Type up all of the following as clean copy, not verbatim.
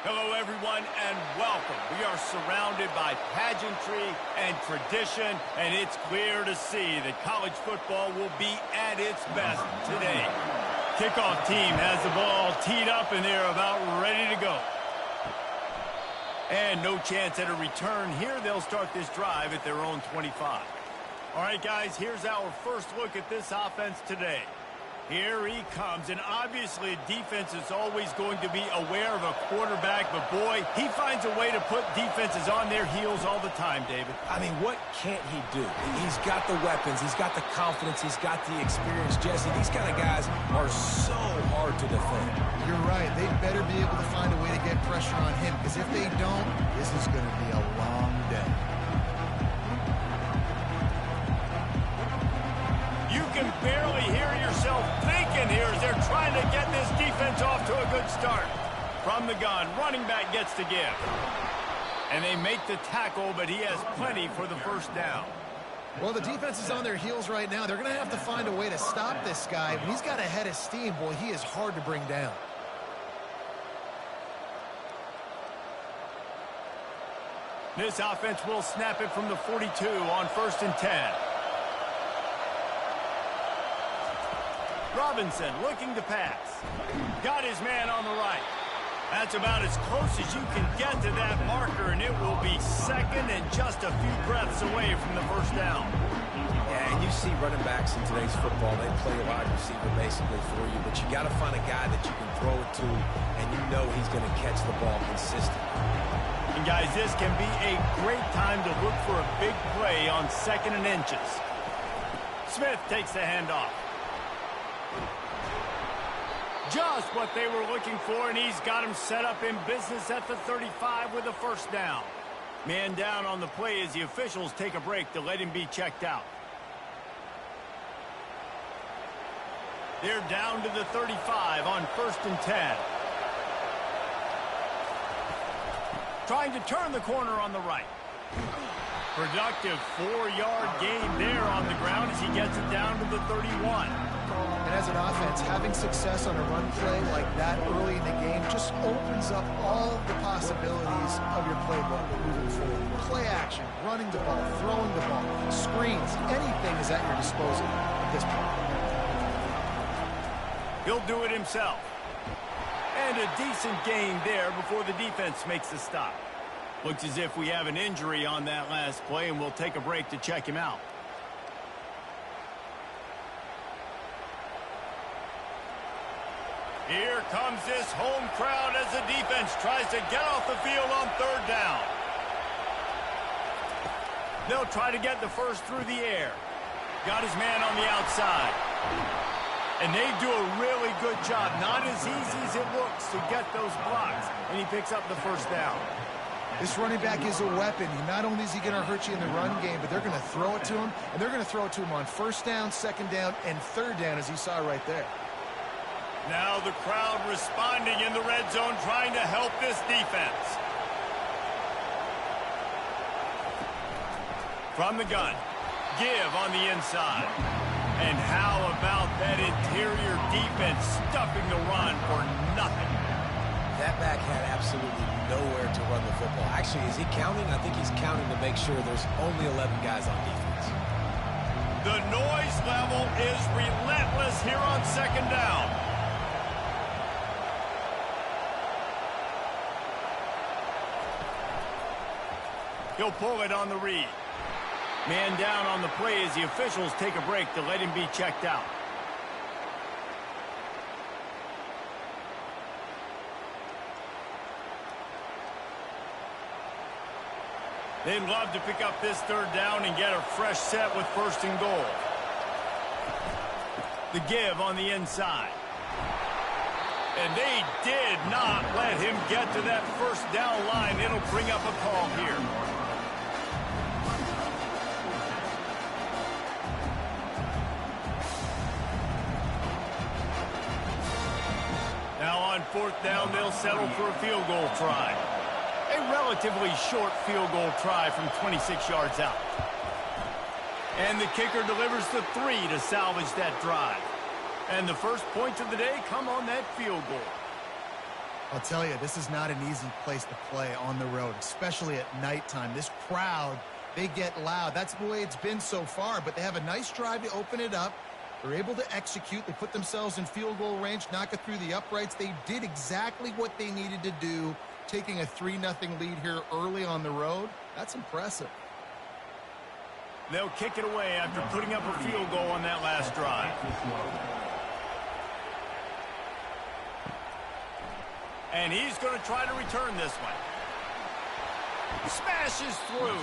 Hello, everyone, and welcome. We are surrounded by pageantry and tradition, and it's clear to see that college football will be at its best today. Kickoff team has the ball teed up, and they're about ready to go. And no chance at a return here. They'll start this drive at their own 25. All right, guys, here's our first look at this offense today. Here he comes, and obviously defense is always going to be aware of a quarterback, but boy, he finds a way to put defenses on their heels all the time, David. I mean, what can't he do? He's got the weapons, he's got the confidence, he's got the experience. Jesse, these kind of guys are so hard to defend. You're right. They better be able to find a way to get pressure on him, because if they don't, this is going to be a long day. You can barely hear yourself thinking here as they're trying to get this defense off to a good start. From the gun, running back gets to give. And they make the tackle, but he has plenty for the first down. Well, the defense is on their heels right now. They're going to have to find a way to stop this guy. When he's got a head of steam, boy, he is hard to bring down. This offense will snap it from the 42 on 1st and 10. Robinson looking to pass. Got his man on the right. That's about as close as you can get to that marker, and it will be second and just a few breaths away from the first down. Yeah, and you see running backs in today's football, they play a wide receiver basically for you, but you got to find a guy that you can throw it to, and you know he's going to catch the ball consistently. And guys, this can be a great time to look for a big play on 2nd and inches. Smith takes the handoff. Just what they were looking for, and he's got him set up in business at the 35 with a first down. Man down on the play as the officials take a break to let him be checked out. They're down to the 35 on 1st and 10. Trying to turn the corner on the right. Productive 4-yard gain there on the ground as he gets it down to the 31. And as an offense, having success on a run play like that early in the game just opens up all of the possibilities of your playbook moving forward. Play action, running the ball, throwing the ball, screens, anything is at your disposal at this point. He'll do it himself. And a decent gain there before the defense makes the stop. Looks as if we have an injury on that last play, and we'll take a break to check him out. Here comes this home crowd as the defense tries to get off the field on 3rd down. They'll try to get the first through the air. Got his man on the outside. And they do a really good job, not as easy as it looks, to get those blocks. And he picks up the first down. This running back is a weapon. Not only is he going to hurt you in the run game, but they're going to throw it to him. And they're going to throw it to him on 1st down, 2nd down, and 3rd down, as you saw right there. Now the crowd responding in the red zone, trying to help this defense. From the gun, give on the inside. And how about that interior defense stuffing the run for nothing? That back had absolutely nowhere to run the football. Actually, is he counting? I think he's counting to make sure there's only 11 guys on defense. The noise level is relentless here on 2nd down. He'll pull it on the read. Man down on the play as the officials take a break to let him be checked out. They'd love to pick up this 3rd down and get a fresh set with 1st and goal. The give on the inside. And they did not let him get to that 1st down line. It'll bring up a call here. Now on 4th down, they'll settle for a field goal try. A relatively short field goal try from 26 yards out. And the kicker delivers the 3 to salvage that drive. And the first points of the day come on that field goal. I'll tell you, this is not an easy place to play on the road, especially at nighttime. This crowd, they get loud. That's the way it's been so far, but they have a nice drive to open it up. They're able to execute. They put themselves in field goal range, knock it through the uprights. They did exactly what they needed to do, taking a 3-0 lead here early on the road. That's impressive. They'll kick it away after putting up a field goal on that last drive. And he's going to try to return this one. Smashes through.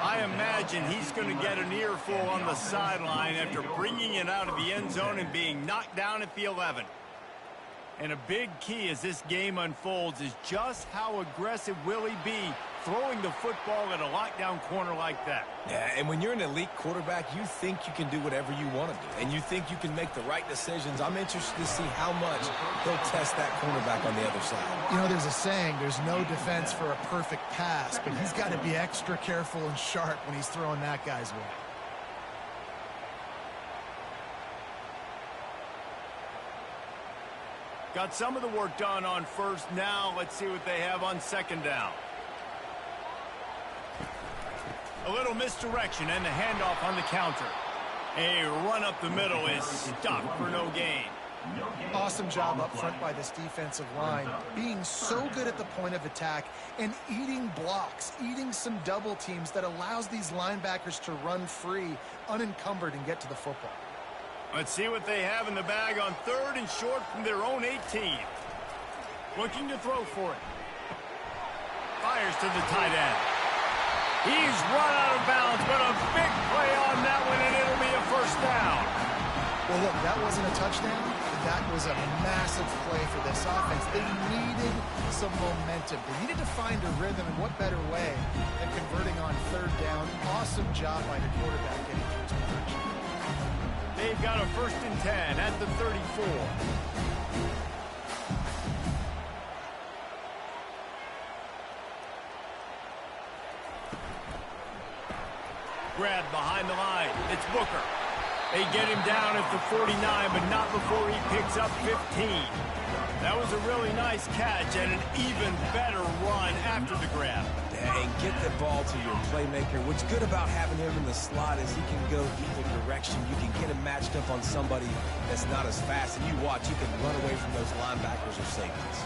I imagine he's going to get an earful on the sideline after bringing it out of the end zone and being knocked down at the 11. And a big key as this game unfolds is just how aggressive will he be throwing the football at a lockdown corner like that. Yeah, and when you're an elite quarterback, you think you can do whatever you want to do, and you think you can make the right decisions. I'm interested to see how much he'll test that cornerback on the other side. You know, there's a saying, there's no defense for a perfect pass, but he's got to be extra careful and sharp when he's throwing that guy's way. Got some of the work done on first. Now let's see what they have on second down. A little misdirection and the handoff on the counter. A run up the middle is stopped for no gain. Awesome job up front by this defensive line, being so good at the point of attack and eating blocks, eating some double teams that allows these linebackers to run free, unencumbered, and get to the football. Let's see what they have in the bag on third and short from their own 18. Looking to throw for it. Fires to the tight end. He's run out of bounds, but a big play on that one, and it'll be a first down. Well, look, that wasn't a touchdown. That was a massive play for this offense. They needed some momentum. They needed to find a rhythm, and what better way than converting on third down. Awesome job by the quarterback getting to his position. They've got a 1st and 10 at the 34. Grab behind the line. It's Booker. They get him down at the 49, but not before he picks up 15. That was a really nice catch and an even better run after the grab. And get the ball to your playmaker. What's good about having him in the slot is he can go either direction. You can get him matched up on somebody that's not as fast, and you watch, you can run away from those linebackers or safeties.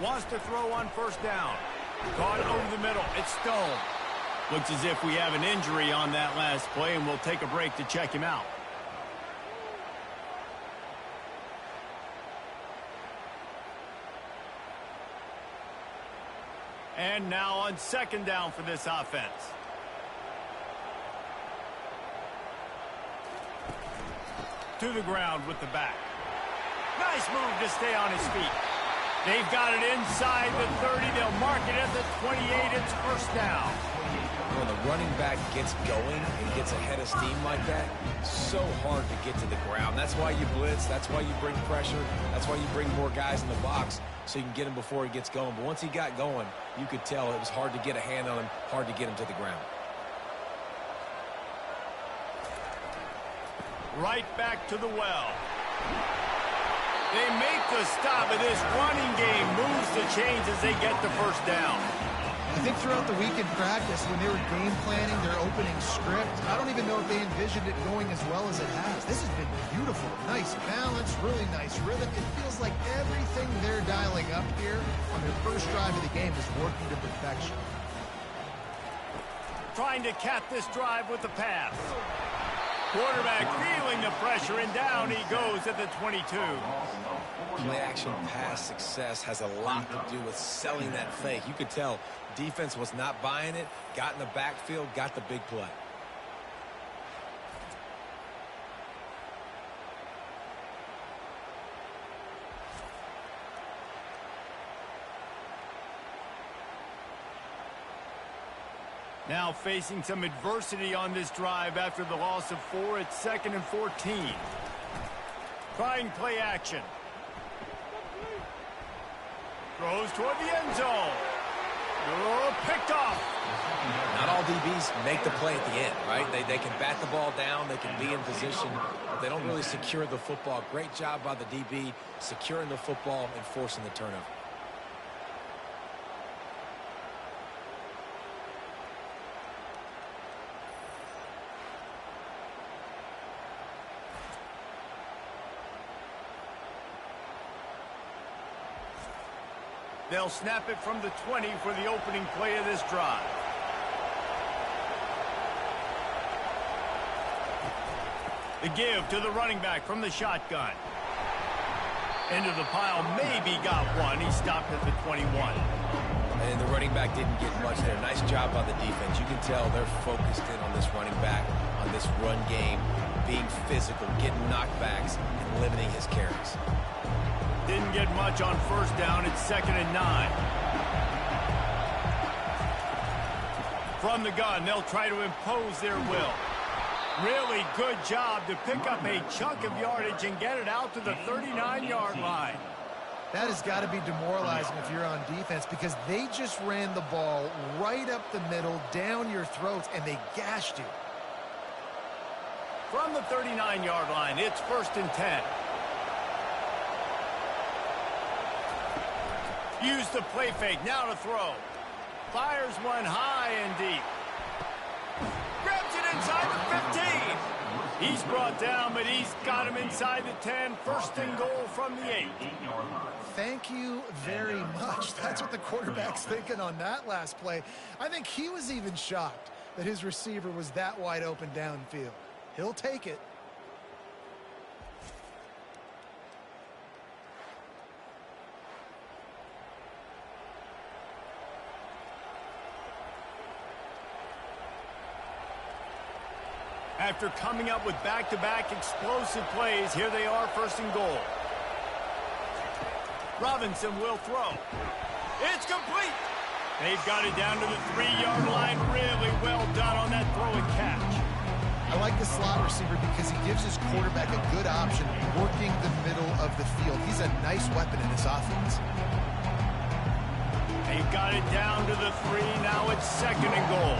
Wants to throw on first down. Caught over the middle. It's Stone. Looks as if we have an injury on that last play, and we'll take a break to check him out. And now on second down for this offense. To the ground with the back. Nice move to stay on his feet. They've got it inside the 30. They'll mark it at the 28. It's first down. When the running back gets going and gets ahead of steam like that, so hard to get to the ground. That's why you blitz. That's why you bring pressure. That's why you bring more guys in the box so you can get him before he gets going. But once he got going, you could tell it was hard to get a hand on him, hard to get him to the ground. Right back to the well. They make the stop, and this running game moves the chains as they get the first down. I think throughout the week in practice, when they were game planning their opening script, I don't even know if they envisioned it going as well as it has. This has been beautiful. Nice balance, really nice rhythm. It feels like everything they're dialing up here on their first drive of the game is working to perfection. Trying to cap this drive with the pass. Quarterback feeling the pressure, and down he goes at the 22. Play-action pass success has a lot to do with selling that fake. You could tell defense was not buying it, got in the backfield, got the big play. Now facing some adversity on this drive after the loss of 4. It's 2nd and 14. Trying play action. Throws toward the end zone. Oh, picked off. Not all DBs make the play at the end, right? They can bat the ball down, they can be in position, but they don't really secure the football. Great job by the DB securing the football and forcing the turnover. They'll snap it from the 20 for the opening play of this drive. The give to the running back from the shotgun. Into the pile, maybe got one. He stopped at the 21. And the running back didn't get much there. Nice job by the defense. You can tell they're focused in on this running back, on this run game, being physical, getting knockbacks, and limiting his carries. Didn't get much on first down. It's 2nd and 9. From the gun, they'll try to impose their will. Really good job to pick up a chunk of yardage and get it out to the 39-yard line. That has got to be demoralizing if you're on defense, because they just ran the ball right up the middle, down your throats, and they gashed you. From the 39-yard line, it's 1st and 10. Use the play fake, now to throw. Fires one high and deep. Grabs it inside the 15. He's brought down, but he's got him inside the 10. 1st and goal from the 8. Thank you very much. That's what the quarterback's thinking on that last play. I think he was even shocked that his receiver was that wide open downfield. He'll take it. After coming up with back-to-back explosive plays, here they are, 1st and goal. Robinson will throw. It's complete. They've got it down to the 3-yard line. Really well done on that throw and catch. I like the slot receiver because he gives his quarterback a good option working the middle of the field. He's a nice weapon in this offense. They've got it down to the 3. Now it's 2nd and goal.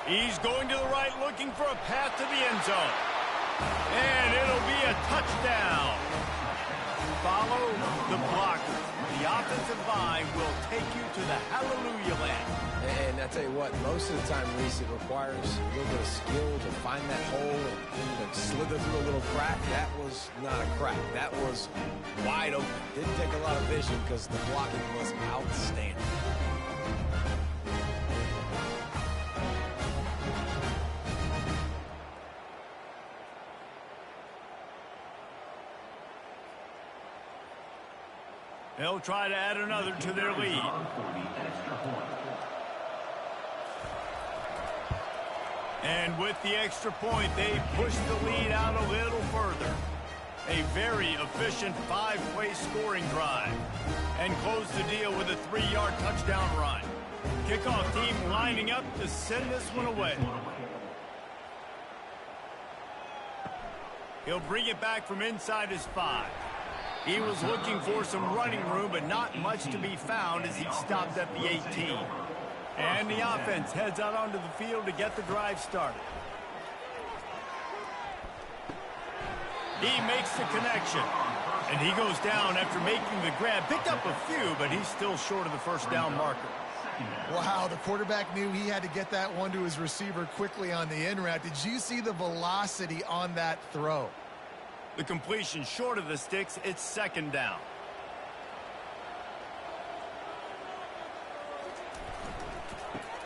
He's going to the right, looking for a path to the end zone. And it'll be a touchdown. Follow the blocker. The offensive line will take you to the hallelujah land. And I tell you what, most of the time, Reese, it requires a little bit of skill to find that hole and slither through a little crack. That was not a crack. That was wide open. Didn't take a lot of vision because the blocking was outstanding. They'll try to add another to their lead. And with the extra point, they push the lead out a little further. A very efficient 5-play scoring drive. And close the deal with a 3-yard touchdown run. Kickoff team lining up to send this one away. He'll bring it back from inside his 5. He was looking for some running room, but not much to be found as he stopped at the 18. And the offense heads out onto the field to get the drive started. He makes the connection. And he goes down after making the grab. Picked up a few, but he's still short of the 1st down marker. Wow, the quarterback knew he had to get that one to his receiver quickly on the in route. Did you see the velocity on that throw? The completion short of the sticks. It's 2nd down.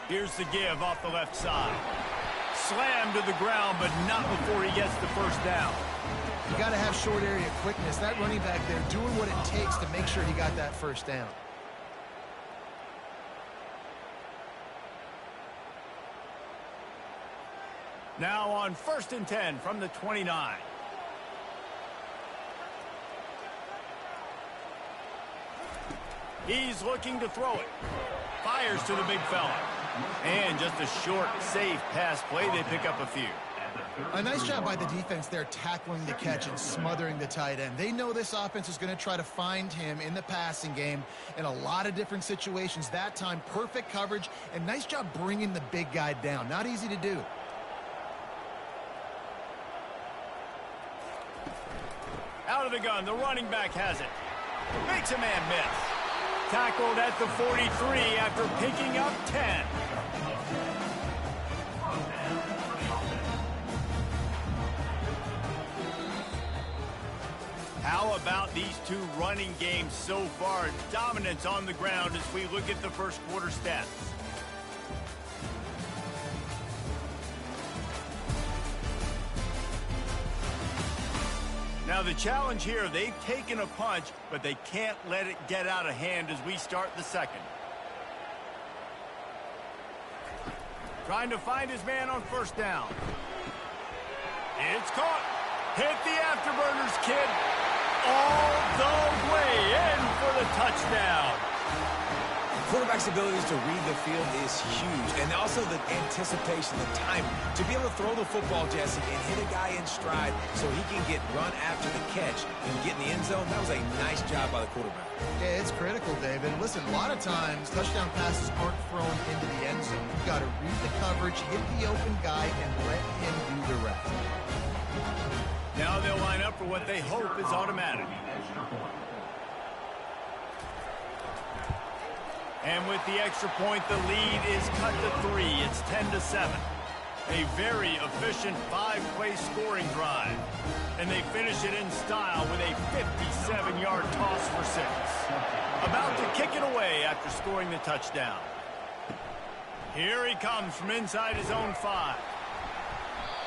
Here's the give off the left side. Slammed to the ground, but not before he gets the 1st down. You got to have short area quickness. That running back there doing what it takes to make sure he got that 1st down. Now on 1st and 10 from the 29. He's looking to throw it. Fires to the big fella. And just a short, safe pass play. They pick up a few. A nice job by the defense there tackling the catch and smothering the tight end. They know this offense is going to try to find him in the passing game in a lot of different situations. That time, perfect coverage, and nice job bringing the big guy down. Not easy to do. Out of the gun, the running back has it. Makes a man miss. Tackled at the 43 after picking up 10. How about these two running games so far? Dominance on the ground as we look at the first quarter stats. Now the challenge here, they've taken a punch, but they can't let it get out of hand as we start the second. Trying to find his man on first down. It's caught. Hit the afterburners, kid. All the way in for the touchdown. Quarterback's abilities to read the field is huge, and also the anticipation, the timing. To be able to throw the football, Jesse, and hit a guy in stride so he can get run after the catch and get in the end zone, that was a nice job by the quarterback. Yeah, it's critical, David. Listen, a lot of times, touchdown passes aren't thrown into the end zone. You've got to read the coverage, hit the open guy, and let him do the rest. Now they'll line up for what they hope is automatic. And with the extra point, the lead is cut to 3. It's 10-7. A very efficient 5-play scoring drive. And they finish it in style with a 57-yard toss for 6. About to kick it away after scoring the touchdown. Here he comes from inside his own 5.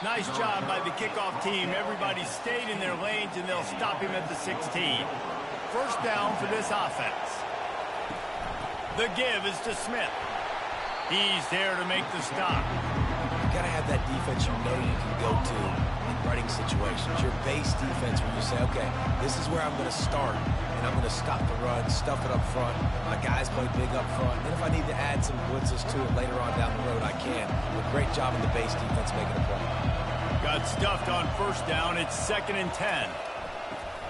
Nice job by the kickoff team. Everybody stayed in their lanes, and they'll stop him at the 16. First down for this offense. The give is to Smith. He's there to make the stop. You got to have that defense you know you can go to in running situations. Your base defense where you say, okay, this is where I'm going to start, and I'm going to stop the run, stuff it up front. My guys play big up front. And if I need to add some blitzes to it later on down the road, I can. But great job in the base defense making a play. Got stuffed on first down. It's 2nd and 10.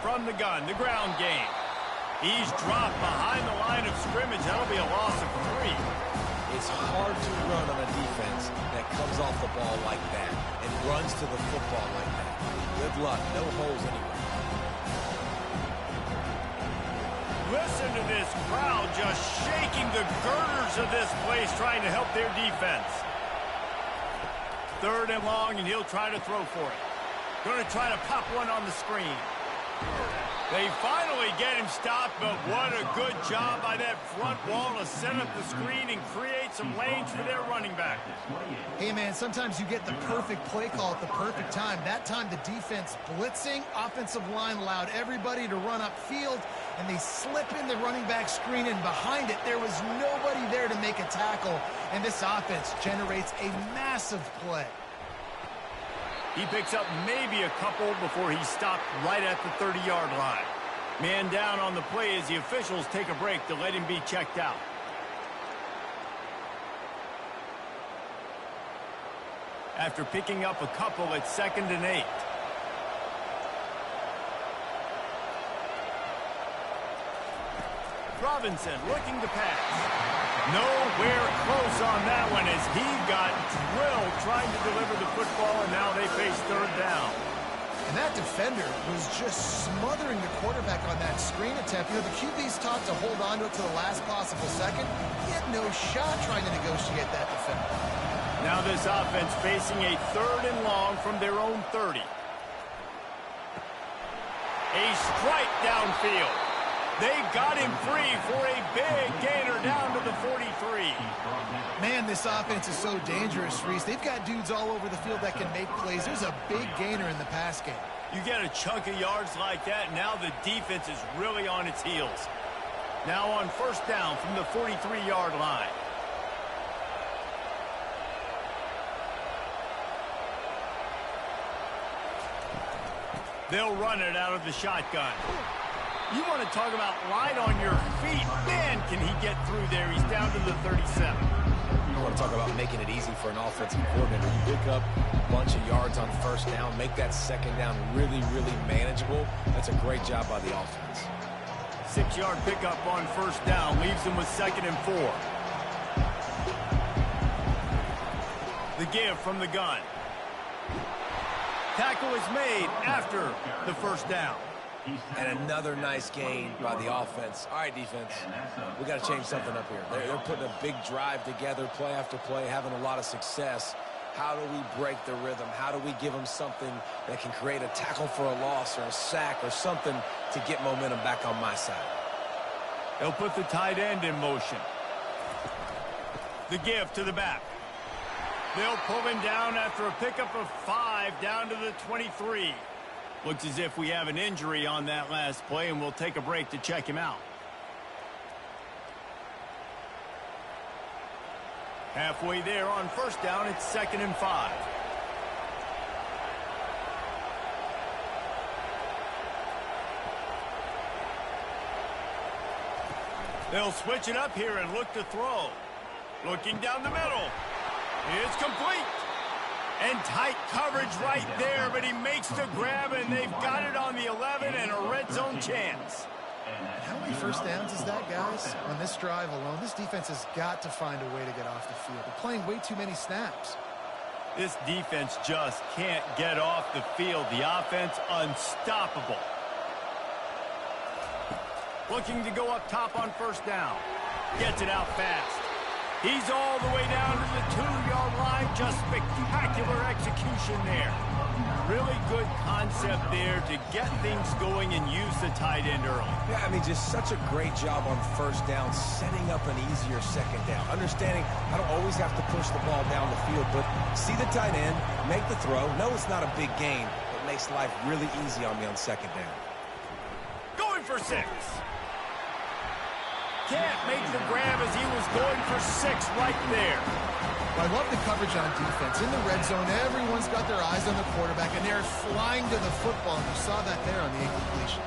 From the gun, the ground game. He's dropped behind the line of scrimmage. That'll be a loss of 3. It's hard to run on a defense that comes off the ball like that and runs to the football like that. Good luck. No holes anywhere. Listen to this crowd just shaking the girders of this place trying to help their defense. 3rd and long, and he'll try to throw for it. Going to try to pop one on the screen. They finally get him stopped, but what a good job by that front wall to set up the screen and create some lanes for their running back. Hey, man, sometimes you get the perfect play call at the perfect time. That time the defense blitzing, offensive line allowed everybody to run upfield, and they slip in the running back screen, and behind it there was nobody there to make a tackle, and this offense generates a massive play. He picks up maybe a couple before he's stopped right at the 30-yard line. Man down on the play as the officials take a break to let him be checked out. After picking up a couple, it's 2nd and 8. Robinson looking to pass. Nowhere close on that one as he got drilled trying to deliver the football, and now they face 3rd down. And that defender was just smothering the quarterback on that screen attempt. You know, the QB's taught to hold on to it to the last possible second. He had no shot trying to negotiate that defender. Now this offense facing a 3rd and long from their own 30. A strike downfield. They got him free for a big gainer down to the 43. Man, this offense is so dangerous, Reese. They've got dudes all over the field that can make plays. There's a big gainer in the pass game. You get a chunk of yards like that, now the defense is really on its heels. Now on first down from the 43-yard line. They'll run it out of the shotgun. You want to talk about light on your feet. Man, can he get through there. He's down to the 37. You want to talk about making it easy for an offensive coordinator. You pick up a bunch of yards on first down, make that second down really, really manageable. That's a great job by the offense. 6-yard pickup on first down leaves them with 2nd and 4. The give from the gun. Tackle is made after the first down. And another nice gain by the offense. All right, defense, we got to change something up here. They're putting a big drive together, play after play, having a lot of success. How do we break the rhythm? How do we give them something that can create a tackle for a loss or a sack or something to get momentum back on my side? They'll put the tight end in motion. The give to the back. They'll pull him down after a pickup of 5 down to the 23. Looks as if we have an injury on that last play, and we'll take a break to check him out. Halfway there on first down, it's 2nd and 5. They'll switch it up here and look to throw. Looking down the middle. It's complete. And tight coverage right there, but he makes the grab, and they've got it on the 11 and a red zone chance. How many first downs is that, guys? On this drive alone, this defense has got to find a way to get off the field. They're playing way too many snaps. This defense just can't get off the field. The offense unstoppable. Looking to go up top on first down. Gets it out fast. He's all the way down to the 2-yard line. Just spectacular execution there. Really good concept there to get things going and use the tight end early. Yeah, I mean, just such a great job on first down, setting up an easier second down. Understanding I don't always have to push the ball down the field, but see the tight end, make the throw. No, it's not a big gain, but makes life really easy on me on second down. Going for 6. Can't make the grab as he was going for 6 right there. I love the coverage on defense. In the red zone, everyone's got their eyes on the quarterback, and they're flying to the football. And you saw that there on the incompletion.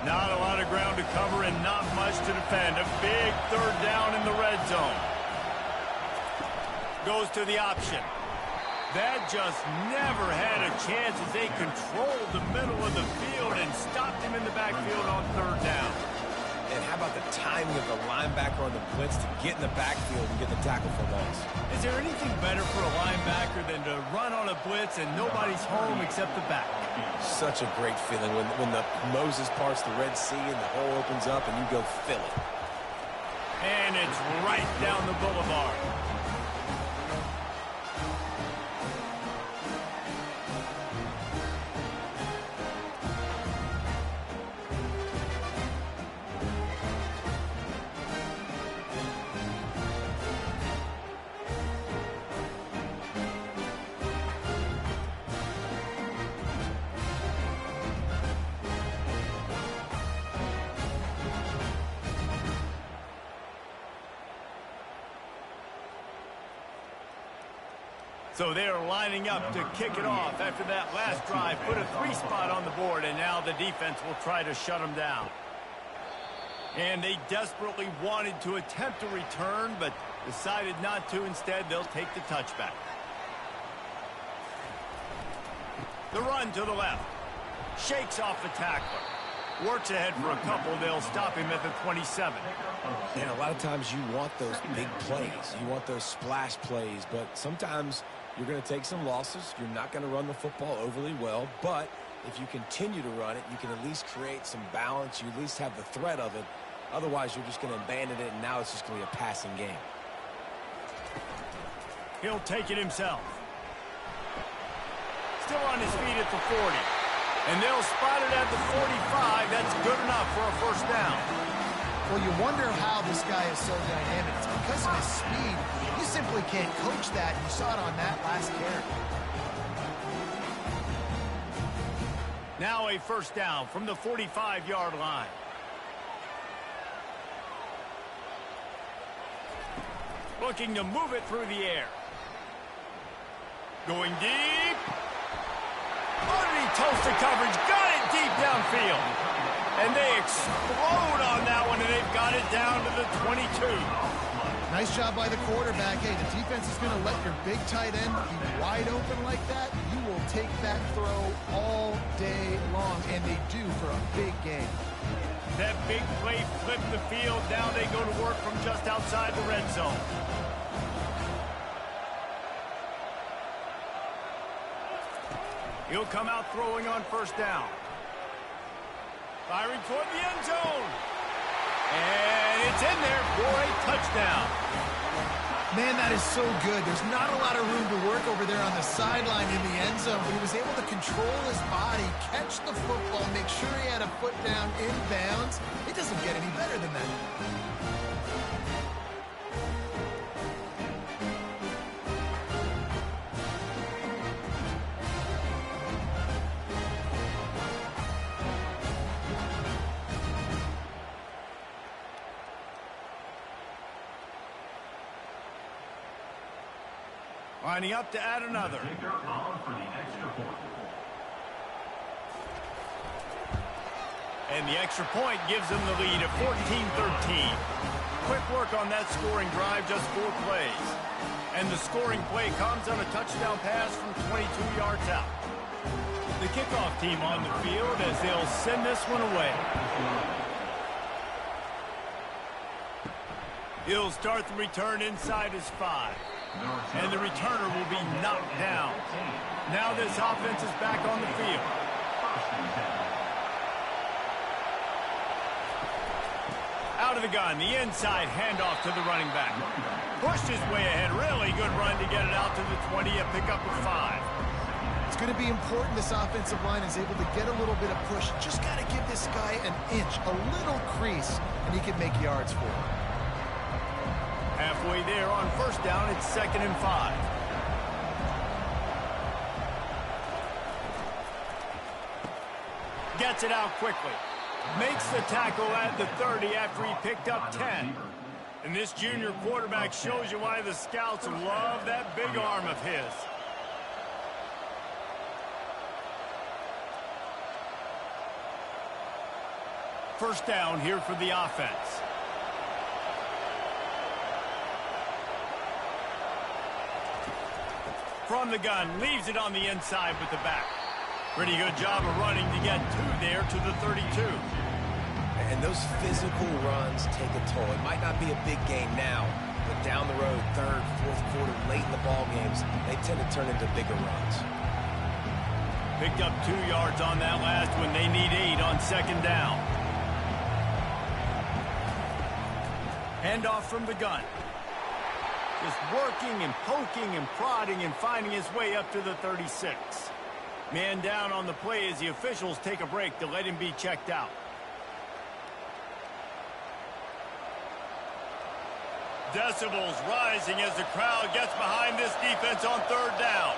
Not a lot of ground to cover and not much to defend. A big 3rd down in the red zone. Goes to the option. That just never had a chance as they controlled the middle of the field and stopped him in the backfield on 3rd down. And how about the timing of the linebacker on the blitz to get in the backfield and get the tackle for loss? Is there anything better for a linebacker than to run on a blitz and nobody's home except the back? Such a great feeling when the Moses parts the Red Sea and the hole opens up and you go fill it. And it's right down the boulevard. So they're lining up to kick it off after that last drive. Put a 3 spot on the board, and now the defense will try to shut them down. And they desperately wanted to attempt a return, but decided not to. Instead, they'll take the touchback. The run to the left. Shakes off the tackler. Works ahead for a couple. They'll stop him at the 27. And a lot of times you want those big plays. You want those splash plays, but sometimes you're going to take some losses. You're not going to run the football overly well, but if you continue to run it, you can at least create some balance. You at least have the threat of it. Otherwise, you're just going to abandon it, and now it's just going to be a passing game. He'll take it himself. Still on his feet at the 40. And they'll spot it at the 45. That's good enough for a first down. Well, you wonder how this guy is so dynamic. It's because of his speed. You simply can't coach that. You saw it on that last carry. Now a first down from the 45-yard line. Looking to move it through the air. Going deep. Underneath toasted coverage, got it deep downfield. And they explode on that one, and they've got it down to the 22. Nice job by the quarterback. Hey, the defense is going to let your big tight end be wide open like that. You will take that throw all day long, and they do for a big game. That big play flipped the field. Now they go to work from just outside the red zone. He'll come out throwing on first down. Firing toward the end zone. And it's in there for a touchdown. Man, that is so good. There's not a lot of room to work over there on the sideline in the end zone, but he was able to control his body, catch the football, make sure he had a foot down in bounds. It doesn't get any better than that. Lining up to add another. And the extra point gives them the lead at 14-13. Quick work on that scoring drive, just 4 plays. And the scoring play comes on a touchdown pass from 22 yards out. The kickoff team on the field as they'll send this one away. He'll start the return inside his 5. And the returner will be knocked down. Now this offense is back on the field. Out of the gun, the inside handoff to the running back. Pushed his way ahead. Really good run to get it out to the 20, a pickup of 5. It's going to be important this offensive line is able to get a little bit of push. Just got to give this guy an inch, a little crease, and he can make yards for it. Halfway there on first down, it's 2nd and 5. Gets it out quickly. Makes the tackle at the 30 after he picked up 10. And this junior quarterback shows you why the scouts love that big arm of his. First down here for the offense. From the gun, leaves it on the inside with the back. Pretty good job of running to get 2 there to the 32. And those physical runs take a toll. It might not be a big game now, but down the road, 3rd, 4th quarter, late in the ball games, they tend to turn into bigger runs. Picked up 2 yards on that last one. They need 8 on 2nd down. Handoff from the gun. Just working and poking and prodding and finding his way up to the 36. Man down on the play as the officials take a break to let him be checked out. Decibels rising as the crowd gets behind this defense on 3rd down.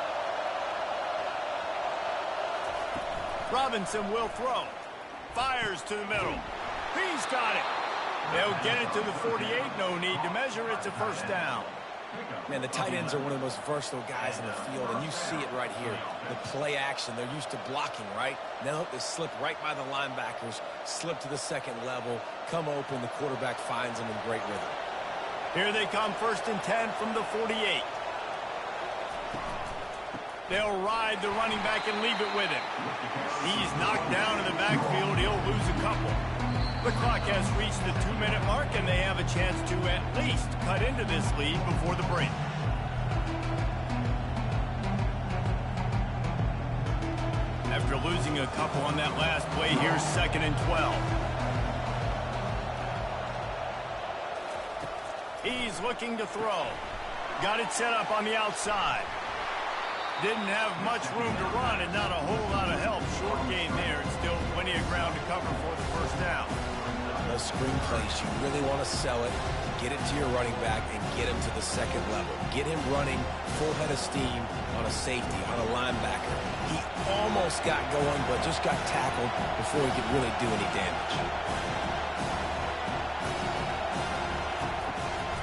Robinson will throw. Fires to the middle. He's got it. They'll get it to the 48. No need to measure. It's a first down. Man, the tight ends are one of the most versatile guys in the field, and you see it right here. The play action, they're used to blocking, right? Now they slip right by the linebackers, slip to the 2nd level, come open, the quarterback finds them in great rhythm. Here they come, 1st and 10 from the 48. They'll ride the running back and leave it with him. He's knocked down in the backfield. He'll lose a couple. The clock has reached the 2-minute mark, and they have a chance to at least cut into this lead before the break. After losing a couple on that last play, here's 2nd and 12. He's looking to throw. Got it set up on the outside. Didn't have much room to run and not a whole lot of help. Short game there. It's still plenty of ground to cover for the first down. Those screen plays, you really want to sell it, get it to your running back, and get him to the 2nd level. Get him running full head of steam on a safety, on a linebacker. He almost got going, but just got tackled before he could really do any damage.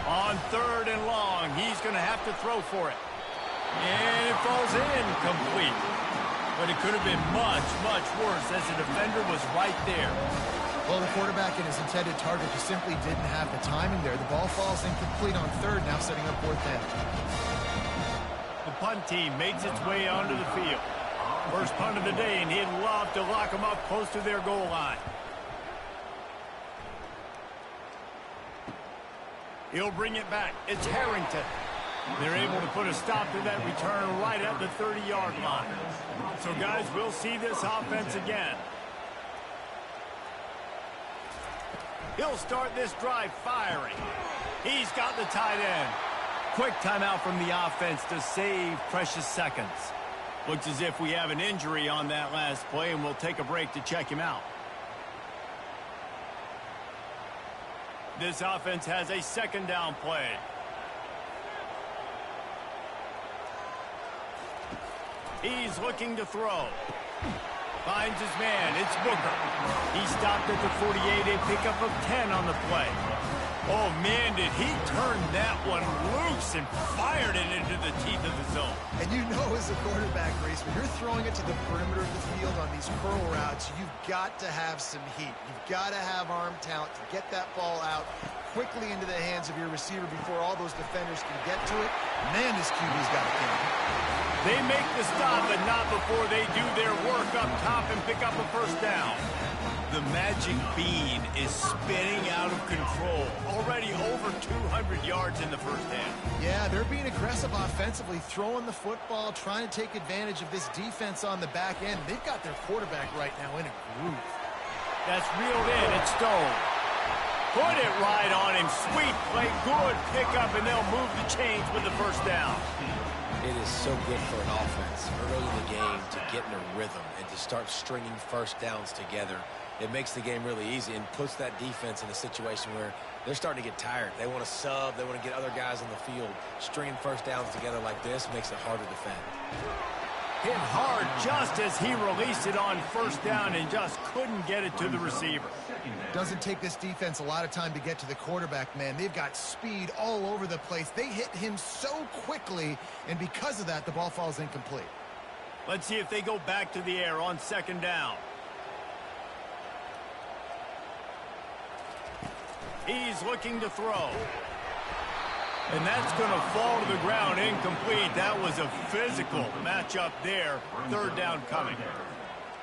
On 3rd and long, he's going to have to throw for it. And it falls in complete. But it could have been much, much worse as the defender was right there. Well, the quarterback and his intended target just simply didn't have the timing there. The ball falls incomplete on third, now setting up fourth down. The punt team makes its way onto the field. First punt of the day, and he'd love to lock them up close to their goal line. He'll bring it back. It's Harrington. They're able to put a stop to that return right at the 30-yard line. So, guys, we'll see this offense again. He'll start this drive firing. He's got the tight end. Quick timeout from the offense to save precious seconds. Looks as if we have an injury on that last play, and we'll take a break to check him out. This offense has a second down play. He's looking to throw. Finds his man. It's Booker. He stopped at the 48, a pickup of 10 on the play. Oh, man, did he turn that one loose and fired it into the teeth of the zone. And you know as a quarterback, Reese, when you're throwing it to the perimeter of the field on these curl routes, you've got to have some heat. You've got to have arm talent to get that ball out quickly into the hands of your receiver before all those defenders can get to it. Man, this QB's got a game. They make the stop, but not before they do their work up top and pick up a first down. The magic bean is spinning out of control. Already over 200 yards in the first half. Yeah, they're being aggressive offensively, throwing the football, trying to take advantage of this defense on the back end. They've got their quarterback right now in a groove. That's reeled in. It's Stone. Put it right on him. Sweet play. Good pickup, and they'll move the chains with the first down. It is so good for an offense early in the game to get in a rhythm and to start stringing first downs together. It makes the game really easy and puts that defense in a situation where they're starting to get tired. They want to sub. They want to get other guys on the field. Stringing first downs together like this makes it hard to defend. Hit hard just as he released it on first down and just couldn't get it to the receiver. Doesn't take this defense a lot of time to get to the quarterback, man. They've got speed all over the place. They hit him so quickly, and because of that, the ball falls incomplete. Let's see if they go back to the air on second down. He's looking to throw. And that's going to fall to the ground incomplete. That was a physical matchup there. Third down coming.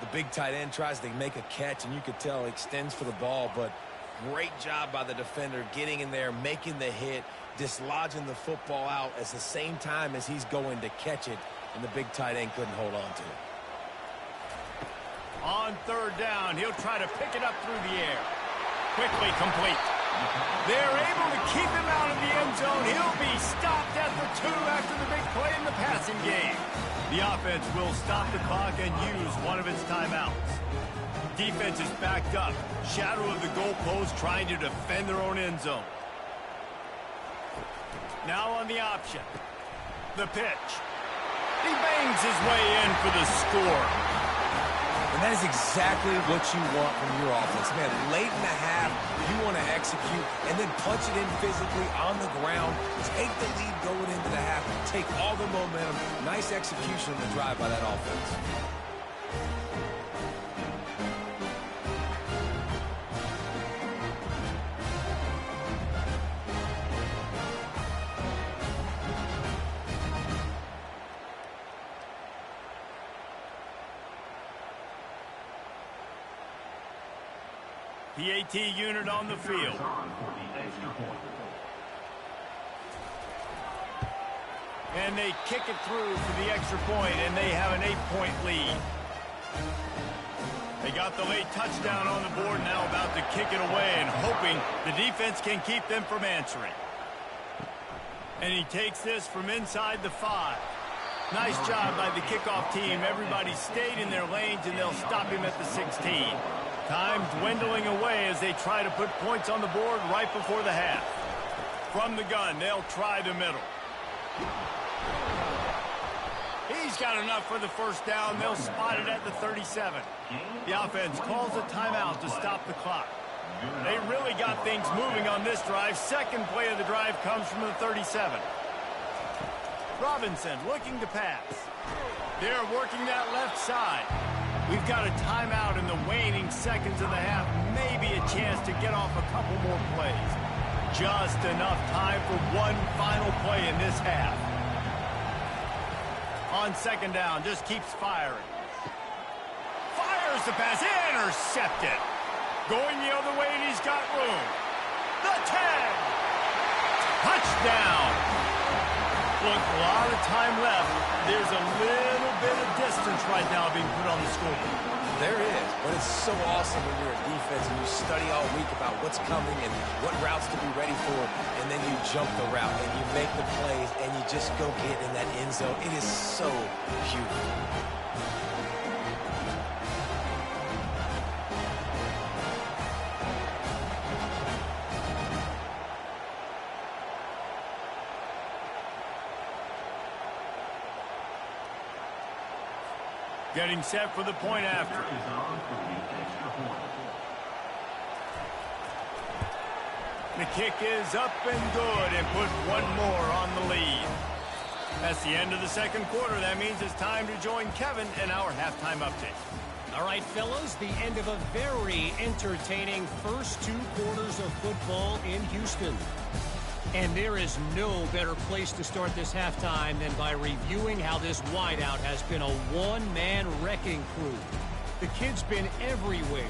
The big tight end tries to make a catch, and you could tell he extends for the ball, but great job by the defender getting in there, making the hit, dislodging the football out at the same time as he's going to catch it, and the big tight end couldn't hold on to it. On third down, he'll try to pick it up through the air. Quickly complete. They're able to keep him out of the end zone. He'll be stopped at the 2 after the big play in the passing game. The offense will stop the clock and use one of its timeouts. Defense is backed up. Shadow of the goalpost trying to defend their own end zone. Now on the option. The pitch. He bangs his way in for the score. And that is exactly what you want from your offense. Man, late in the half, you want to execute and then punch it in physically on the ground. Take the lead going into the half. Take all the momentum. Nice execution on the drive by that offense. PAT unit on the field. And they kick it through for the extra point, and they have an 8-point lead. They got the late touchdown on the board, now about to kick it away and hoping the defense can keep them from answering. And he takes this from inside the 5. Nice job by the kickoff team. Everybody stayed in their lanes, and they'll stop him at the 16. Time dwindling away as they try to put points on the board right before the half. From the gun, they'll try the middle. He's got enough for the first down. They'll spot it at the 37. The offense calls a timeout to stop the clock. They really got things moving on this drive. Second play of the drive comes from the 37. Robinson looking to pass. They're working that left side. We've got a timeout in the waning seconds of the half. Maybe a chance to get off a couple more plays. Just enough time for one final play in this half. On second down, just keeps firing. Fires the pass, intercepted. Going the other way, and he's got room. The 10. Touchdown. Look, a lot of time left. There's a little bit of distance right now being put on the scoreboard. There is, but it's so awesome when you're a defense and you study all week about what's coming and what routes to be ready for, and then you jump the route and you make the plays and you just go get in that end zone. It is so beautiful. Getting set for the point after. The kick is up and good, and put one more on the lead. That's the end of the second quarter. That means it's time to join Kevin in our halftime update. All right, fellas, the end of a very entertaining first 2 quarters of football in Houston. And there is no better place to start this halftime than by reviewing how this wideout has been a one-man wrecking crew. The kid's been everywhere,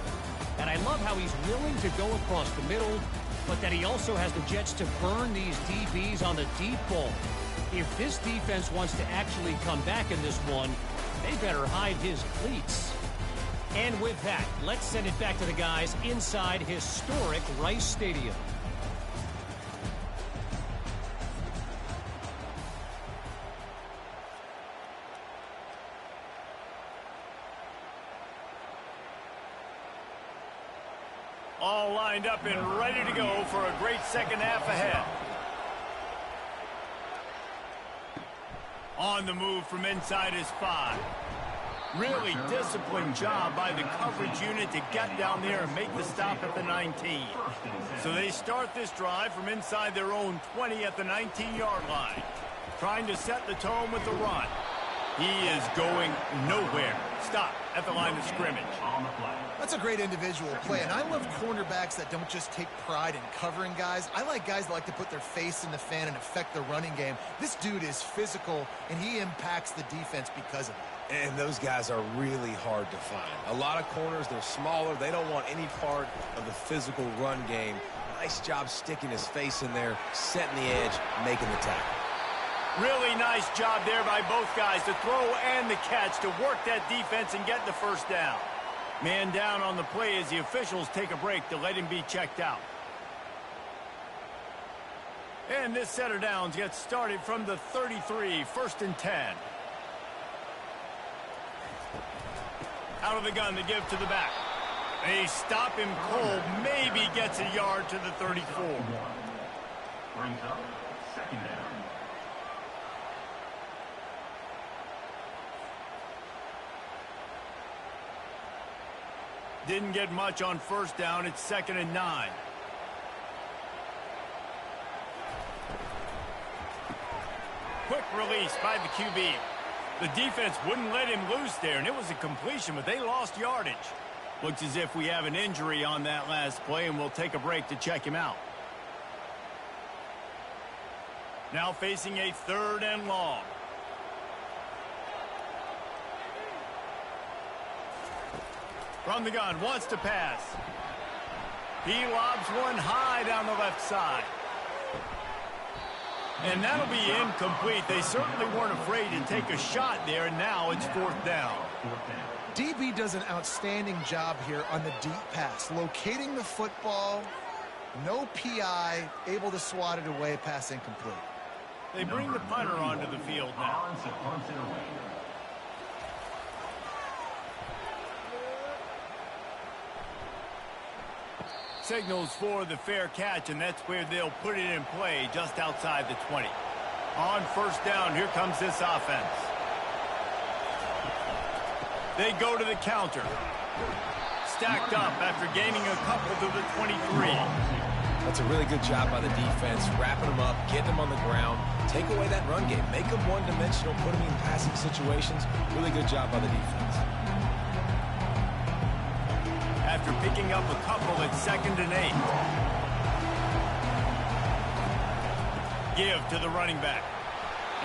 and I love how he's willing to go across the middle, but that he also has the jets to burn these DBs on the deep ball. If this defense wants to actually come back in this one, they better hide his cleats. And with that, let's send it back to the guys inside historic Rice Stadium. All lined up and ready to go for a great second half ahead. On the move from inside his 5. Really disciplined job by the coverage unit to get down there and make the stop at the 19. So they start this drive from inside their own 20 at the 19-yard line. Trying to set the tone with the run. He is going nowhere. Stop at the line of scrimmage. That's a great individual play, and I love cornerbacks that don't just take pride in covering guys. I like guys that like to put their face in the fan and affect the running game. This dude is physical, and he impacts the defense because of it. And those guys are really hard to find. A lot of corners, they're smaller. They don't want any part of the physical run game. Nice job sticking his face in there, setting the edge, making the tackle. Really nice job there by both guys, the throw and the catch, to work that defense and get the first down. Man down on the play as the officials take a break to let him be checked out. And this set of downs gets started from the 33, 1st and 10. Out of the gun to give to the back. They stop him cold, maybe gets a yard to the 34. Brings up second down. Didn't get much on first down. It's 2nd and 9. Quick release by the QB. The defense wouldn't let him loose there, and it was a completion, but they lost yardage. Looks as if we have an injury on that last play, and we'll take a break to check him out. Now facing a 3rd and long. From the gun, wants to pass. He lobs one high down the left side. And that'll be incomplete. They certainly weren't afraid to take a shot there, and now it's 4th down. DB does an outstanding job here on the deep pass, locating the football, no PI, able to swat it away, pass incomplete. They bring the punter onto the field now. Signals for the fair catch, and that's where they'll put it in play, just outside the 20. On first down, here comes this offense. They go to the counter. Stacked up after gaining a couple to the 23. That's a really good job by the defense, wrapping them up, getting them on the ground, take away that run game, make them one-dimensional, put them in passing situations. Really good job by the defense. After picking up a couple, it's 2nd and 8. Give to the running back.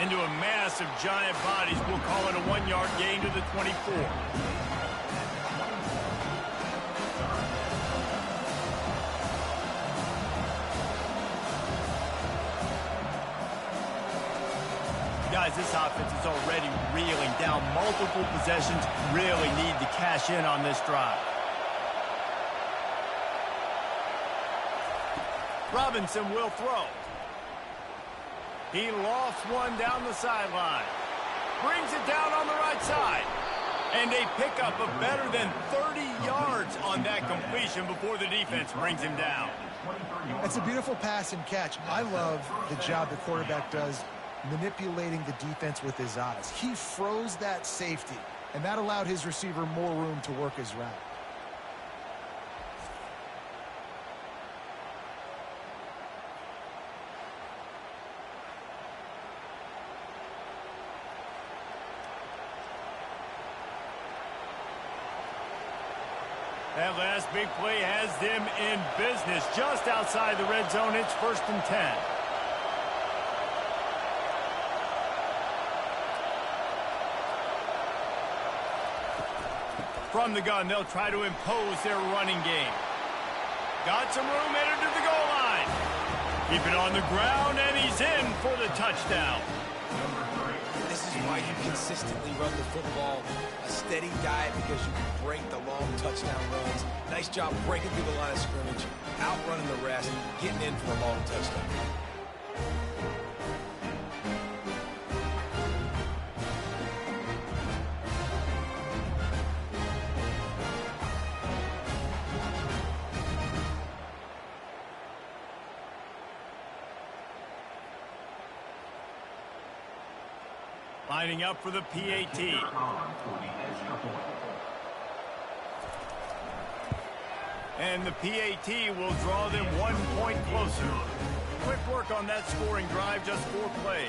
Into a mass of giant bodies, we'll call it a 1-yard gain to the 24. Guys, this offense is already reeling down multiple possessions. Really need to cash in on this drive. Robinson will throw. He lofts one down the sideline. Brings it down on the right side. And a pickup of better than 30 yards on that completion before the defense brings him down. It's a beautiful pass and catch. I love the job the quarterback does manipulating the defense with his eyes. He froze that safety, and that allowed his receiver more room to work his route. That last big play has them in business just outside the red zone. It's 1st and 10. From the gun, they'll try to impose their running game. Got some room, headed to the goal line. Keep it on the ground, and he's in for the touchdown. This is why you consistently run the football, a steady diet, because you can break the long touchdown runs. Nice job breaking through the line of scrimmage, outrunning the rest, getting in for a long touchdown. Lining up for the PAT. And the PAT will draw them 1 point closer. Quick work on that scoring drive, just 4 plays.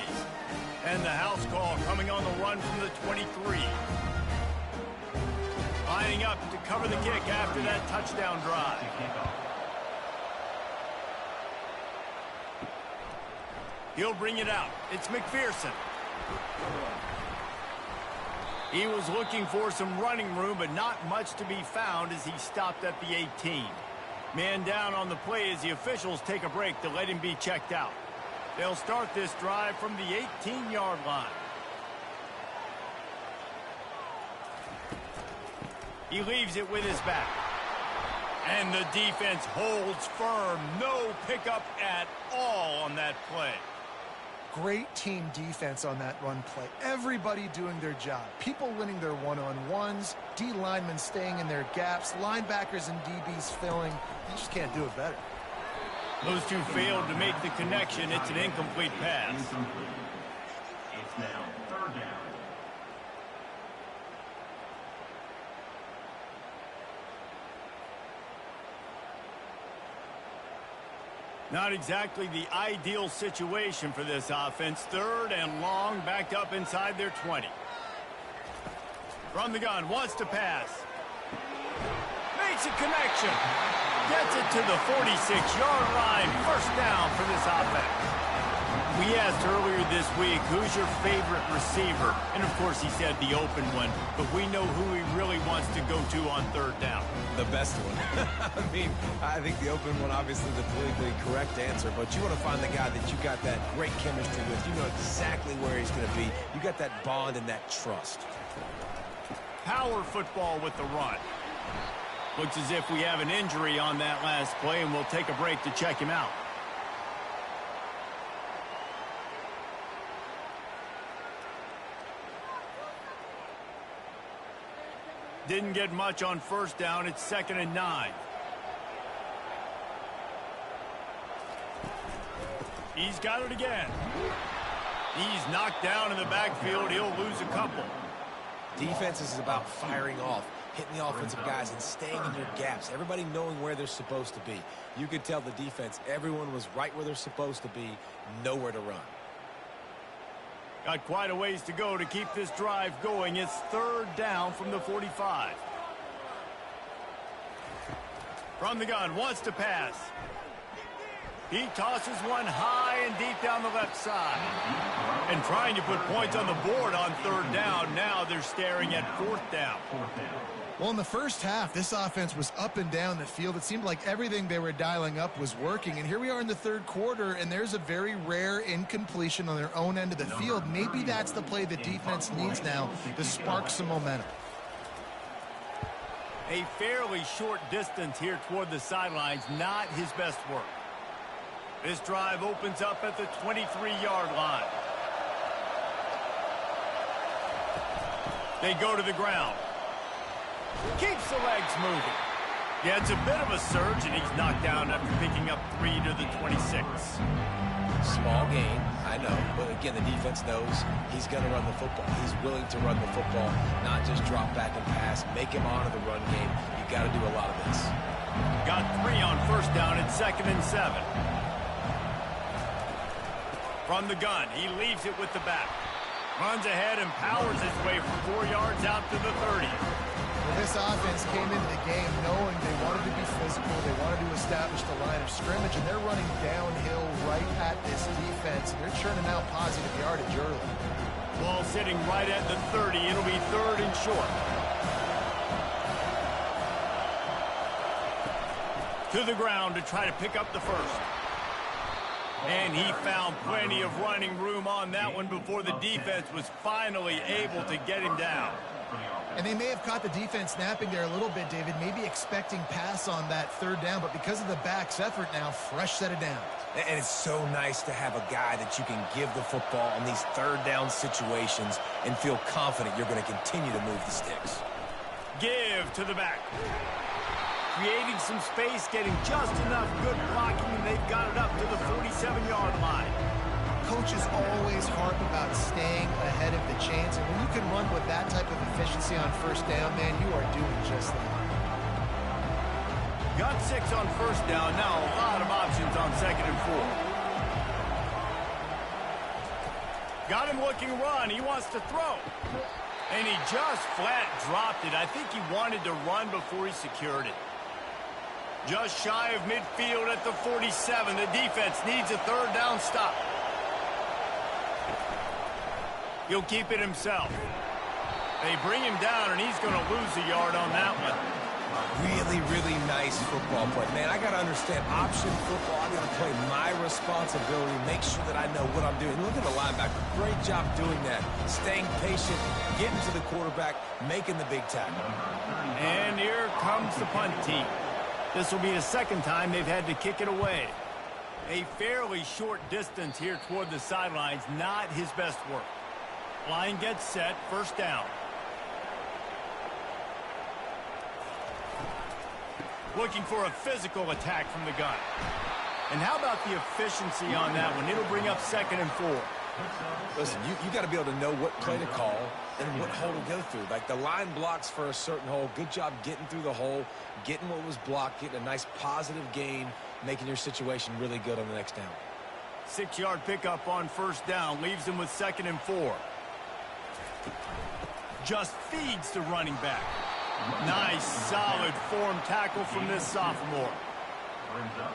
And the house call coming on the run from the 23. Lining up to cover the kick after that touchdown drive. He'll bring it out. It's McPherson. He was looking for some running room, but not much to be found as he stopped at the 18. Man down on the play as the officials take a break to let him be checked out. They'll start this drive from the 18-yard line. He leaves it with his back. And the defense holds firm. No pickup at all on that play. Great team defense on that run play. Everybody doing their job. People winning their one-on-ones, D linemen staying in their gaps, linebackers and DBs filling. You just can't do it better. Those two failed to make the connection. It's an incomplete pass. It's now 3rd down. Not exactly the ideal situation for this offense. 3rd and long, backed up inside their 20. From the gun, wants to pass. Makes a connection. Gets it to the 46-yard line. 1st down for this offense. We asked earlier this week, who's your favorite receiver? And, of course, he said the open one. But we know who he really wants to go to on 3rd down. The best one. I think the open one, obviously the politically correct answer, but you want to find the guy that you got that great chemistry with. You know exactly where he's going to be. You got that bond and that trust. Power football with the run. Looks as if we have an injury on that last play, and we'll take a break to check him out. Didn't get much on 1st down. It's 2nd and 9. He's got it again. He's knocked down in the backfield. He'll lose a couple. Defense is about firing off. hitting the offensive guys and staying in your gaps, everybody knowing where they're supposed to be. You could tell the defense, everyone was right where they're supposed to be, nowhere to run. Got quite a ways to go to keep this drive going. It's third down from the 45. From the gun, wants to pass. He tosses one high and deep down the left side. And trying to put points on the board on third down. Now they're staring at fourth down. Well, in the first half, this offense was up and down the field. It seemed like everything they were dialing up was working. And here we are in the third quarter, and there's a very rare incompletion on their own end of the field. Maybe that's the play the defense needs now to spark some momentum. A fairly short distance here toward the sidelines, not his best work. This drive opens up at the 23-yard line. They go to the ground. Keeps the legs moving. Yeah, it's a bit of a surge, and he's knocked down after picking up 3 to the 26. Small gain, I know, but again, the defense knows he's going to run the football. He's willing to run the football, not just drop back and pass, make him honor the run game. You got to do a lot of this. Got 3 on first down at 2nd and 7. From the gun, he leaves it with the back. Runs ahead and powers his way for 4 yards out to the 30. Well, this offense came into the game knowing they wanted to be physical, they wanted to establish the line of scrimmage, and they're running downhill right at this defense, and they're churning out positive yardage early. Ball sitting right at the 30. It'll be third and short. To the ground to try to pick up the first. And he found plenty of running room on that one before the defense was finally able to get him down. And they may have caught the defense snapping there a little bit, David, maybe expecting pass on that third down, but because of the back's effort now, fresh set of downs. And it's so nice to have a guy that you can give the football on these third down situations and feel confident you're going to continue to move the sticks. Give to the back. Creating some space, getting just enough good blocking, and they've got it up to the 47-yard line. Coaches always harp about staying ahead of the chains, and when you can run with that type of efficiency on first down, man, you are doing just that. Got 6 on first down. Now a lot of options on 2nd and 4. Got him looking run. He wants to throw. And he just flat dropped it. I think he wanted to run before he secured it. Just shy of midfield at the 47. The defense needs a third down stop. He'll keep it himself. They bring him down, and he's going to lose a yard on that one. Really, really nice football play. Man, I got to understand option football. I got to play my responsibility, make sure that I know what I'm doing. Look at the linebacker. Great job doing that. Staying patient, getting to the quarterback, making the big tackle. And here comes the punt team. This will be the second time they've had to kick it away. A fairly short distance here toward the sidelines, not his best work. Line gets set, first down. Looking for a physical attack from the gun. And how about the efficiency on that one? It'll bring up 2nd and 4. Listen, you got to be able to know what play to call and what hole to go through. Like the line blocks for a certain hole. Good job getting through the hole, getting what was blocked, getting a nice positive gain, making your situation really good on the next down. 6-yard pickup on first down, leaves him with 2nd and 4. Just feeds the running back. Nice, solid form tackle from this sophomore. Brings up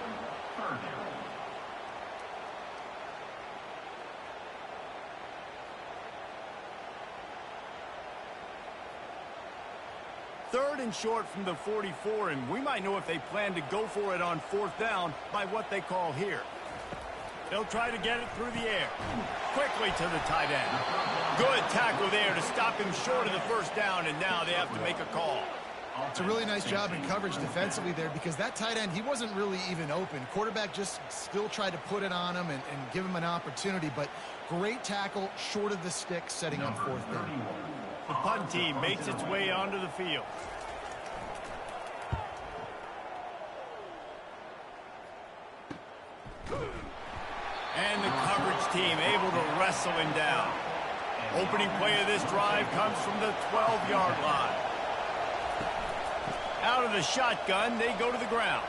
third down. Third and short from the 44, and we might know if they plan to go for it on fourth down by what they call here. They'll try to get it through the air. Quickly to the tight end. Good tackle there to stop him short of the first down, and now they have to make a call. It's a really nice job in coverage defensively there because that tight end, he wasn't really even open. Quarterback just still tried to put it on him and give him an opportunity, but great tackle short of the stick, setting up fourth down. The punt team makes its way onto the field. And the coverage team able to wrestle him down. Opening play of this drive comes from the 12-yard line. Out of the shotgun, they go to the ground.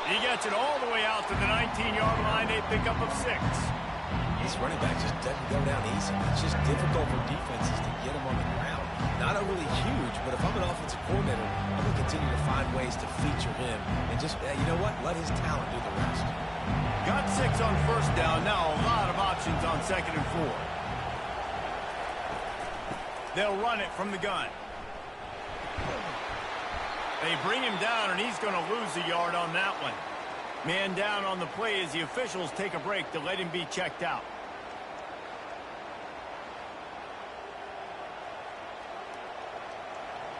He gets it all the way out to the 19-yard line, a pickup of 6. This running back just doesn't go down easy. It's just difficult for defenses to get him on the ground. Not a really huge, but if I'm an offensive coordinator, I'm going to continue to find ways to feature him and just, you know what, let his talent do the rest. Got 6 on first down. Now a lot of options on 2nd and 4. They'll run it from the gun. They bring him down, and he's going to lose a yard on that one. Man down on the play as the officials take a break to let him be checked out.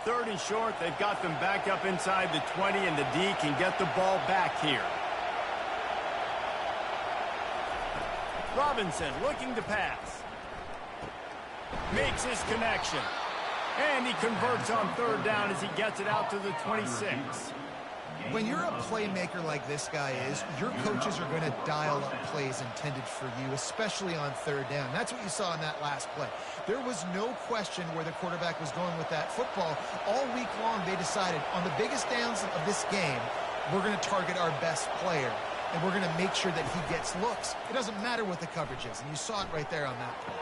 Third and short, they've got them back up inside the 20, and the D can get the ball back here. Robinson looking to pass. Makes his connection. And he converts on 3rd down as he gets it out to the 26. When you're a playmaker like this guy is, your coaches are going to dial up plays intended for you, especially on 3rd down. That's what you saw in that last play. There was no question where the quarterback was going with that football. All week long, they decided on the biggest downs of this game, we're going to target our best player, and we're going to make sure that he gets looks. It doesn't matter what the coverage is, and you saw it right there on that play.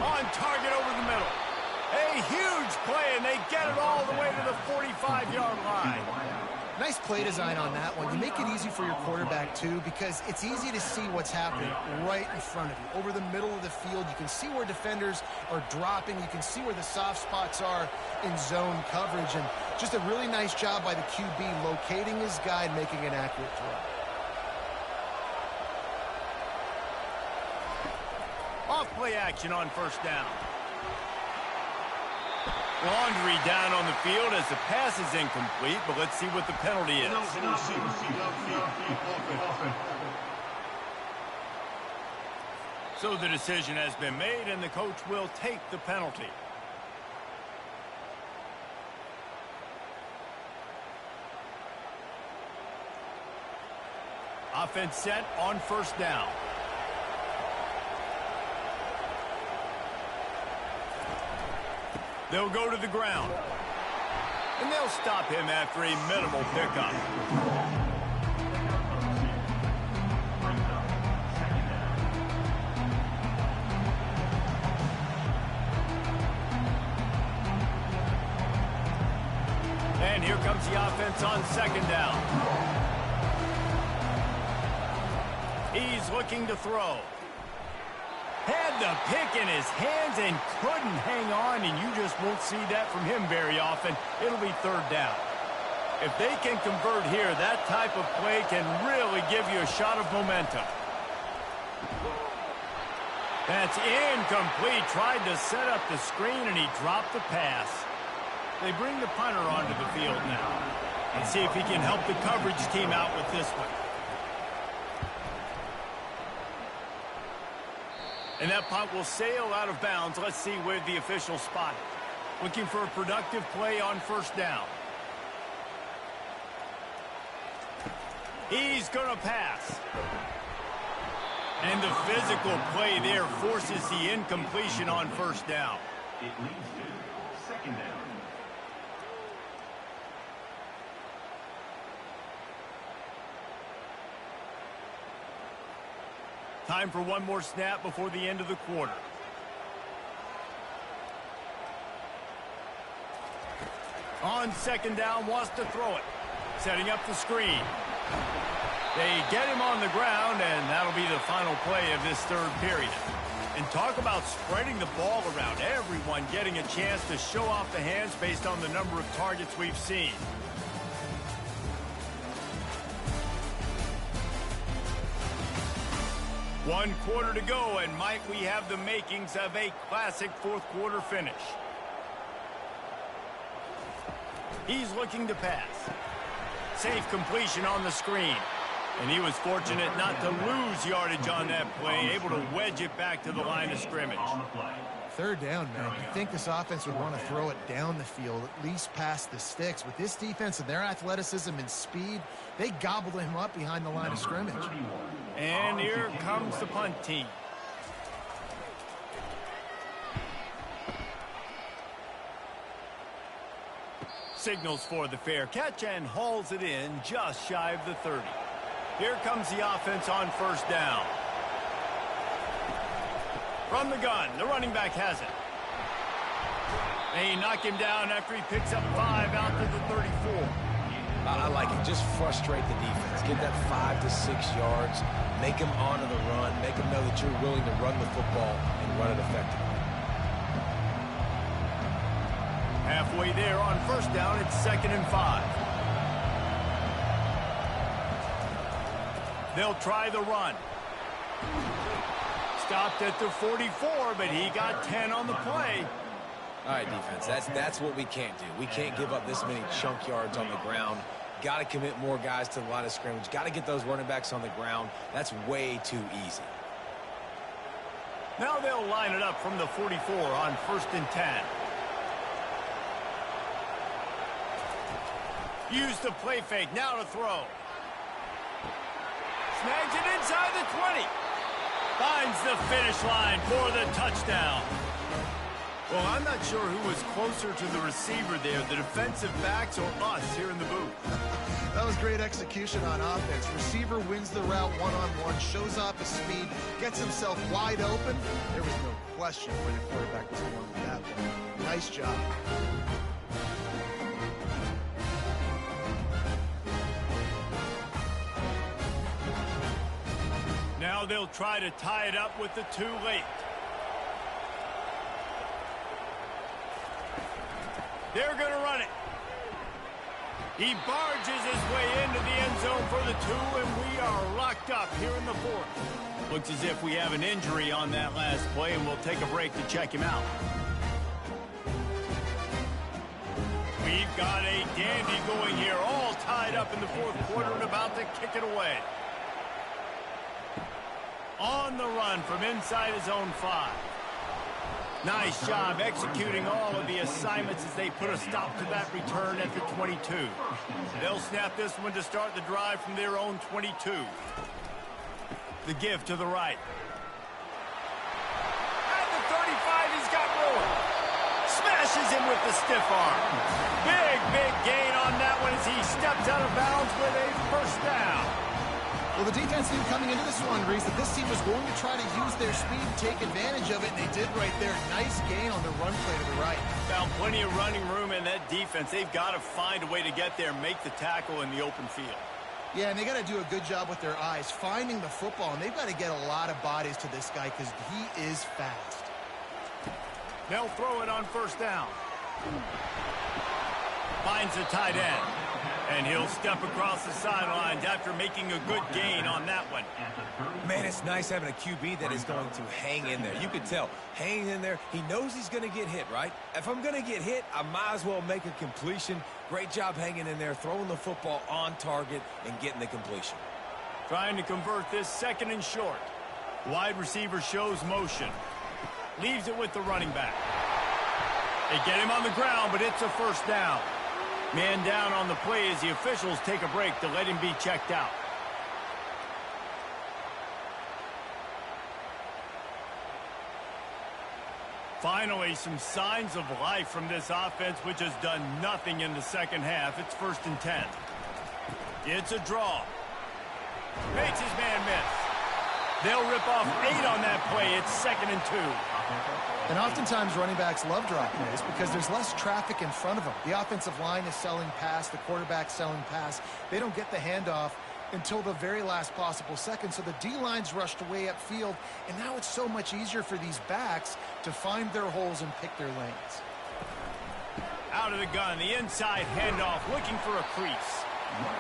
On target over the middle. A huge play, and they get it all the way to the 45-yard line. Nice play design on that one. You make it easy for your quarterback, too, because it's easy to see what's happening right in front of you. Over the middle of the field, you can see where defenders are dropping. You can see where the soft spots are in zone coverage. And just a really nice job by the QB locating his guy and making an accurate throw. Off play action on 1st down. Laundry down on the field as the pass is incomplete, but let's see what the penalty is. So the decision has been made, and the coach will take the penalty. Offense set on 1st down. They'll go to the ground. And they'll stop him after a minimal pickup. And here comes the offense on 2nd down. He's looking to throw. Had the pick in his hands and couldn't hang on, and you just won't see that from him very often. It'll be 3rd down. If they can convert here, that type of play can really give you a shot of momentum. That's incomplete. Tried to set up the screen, and he dropped the pass. They bring the punter onto the field now. Let's see if he can help the coverage team out with this one. And that punt will sail out of bounds. Let's see where the official spot it. Looking for a productive play on 1st down. He's going to pass. And the physical play there forces the incompletion on 1st down. It leads to 2nd down. Time for one more snap before the end of the quarter. On 2nd down, wants to throw it. Setting up the screen. They get him on the ground, and that'll be the final play of this 3rd period. And talk about spreading the ball around. Everyone getting a chance to show off the hands based on the number of targets we've seen. One quarter to go, and might we have the makings of a classic 4th quarter finish. He's looking to pass. Safe completion on the screen. And he was fortunate not to lose yardage on that play, able to wedge it back to the line of scrimmage. 3rd down, man. You think this offense would want to throw it down the field, at least past the sticks. With this defense and their athleticism and speed, they gobbled him up behind the line of scrimmage. And here comes the punt team. signals for the fair catch and hauls it in just shy of the 30. Here comes the offense on first down. From the gun, the running back has it. They knock him down after he picks up 5 out to the 34. I like it. Just frustrate the defense. Get that 5 to 6 yards. Make them honor the run. Make them know that you're willing to run the football and run it effectively. Halfway there on first down, it's 2nd and 5. They'll try the run. Stopped at the 44, but he got 10 on the play. All right, defense, that's what we can't do. We can't give up this many chunk yards on the ground. Got to commit more guys to the line of scrimmage. Got to get those running backs on the ground. That's way too easy. Now they'll line it up from the 44 on 1st and 10. Use the play fake, now to throw. Snags it inside the 20. Finds the finish line for the touchdown. Well, I'm not sure who was closer to the receiver there, the defensive backs or us here in the booth. That was great execution on offense. Receiver wins the route one-on-one, shows off his speed, gets himself wide open. There was no question where the quarterback was going with that ball. Nice job. Now they'll try to tie it up with the 2 late. They're going to run it. He barges his way into the end zone for the 2, and we are locked up here in the 4th. Looks as if we have an injury on that last play, and we'll take a break to check him out. We've got a dandy going here, all tied up in the 4th quarter and about to kick it away. On the run from inside his own 5. Nice job executing all of the assignments as they put a stop to that return at the 22. They'll snap this one to start the drive from their own 22. The give to the right. At the 35, he's got room. Smashes him with the stiff arm. Big gain on that one as he steps out of bounds with a first down. Well, the defense knew coming into this one, Reese, that this team was going to try to use their speed and take advantage of it, and they did right there. Nice gain on the run play to the right. Found plenty of running room in that defense. They've got to find a way to get there, make the tackle in the open field. Yeah, and they got to do a good job with their eyes, finding the football, and they've got to get a lot of bodies to this guy because he is fast. They'll throw it on first down. Finds the tight end. And he'll step across the sidelines after making a good gain on that one. Man, it's nice having a QB that is going to hang in there. You can tell, hanging in there, he knows he's going to get hit, right? If I'm going to get hit, I might as well make a completion. Great job hanging in there, throwing the football on target and getting the completion. Trying to convert this 2nd and short. Wide receiver shows motion. Leaves it with the running back. They get him on the ground, but it's a first down. Man down on the play as the officials take a break to let him be checked out. Finally, some signs of life from this offense, which has done nothing in the second half. It's 1st and 10. It's a draw. Makes his man miss. They'll rip off 8 on that play. It's 2nd and 2. And oftentimes running backs love drop plays because there's less traffic in front of them. The offensive line is selling pass, the quarterback selling pass. They don't get the handoff until the very last possible second, so the D-line's rushed away upfield, and now it's so much easier for these backs to find their holes and pick their lanes. Out of the gun, the inside handoff, looking for a crease.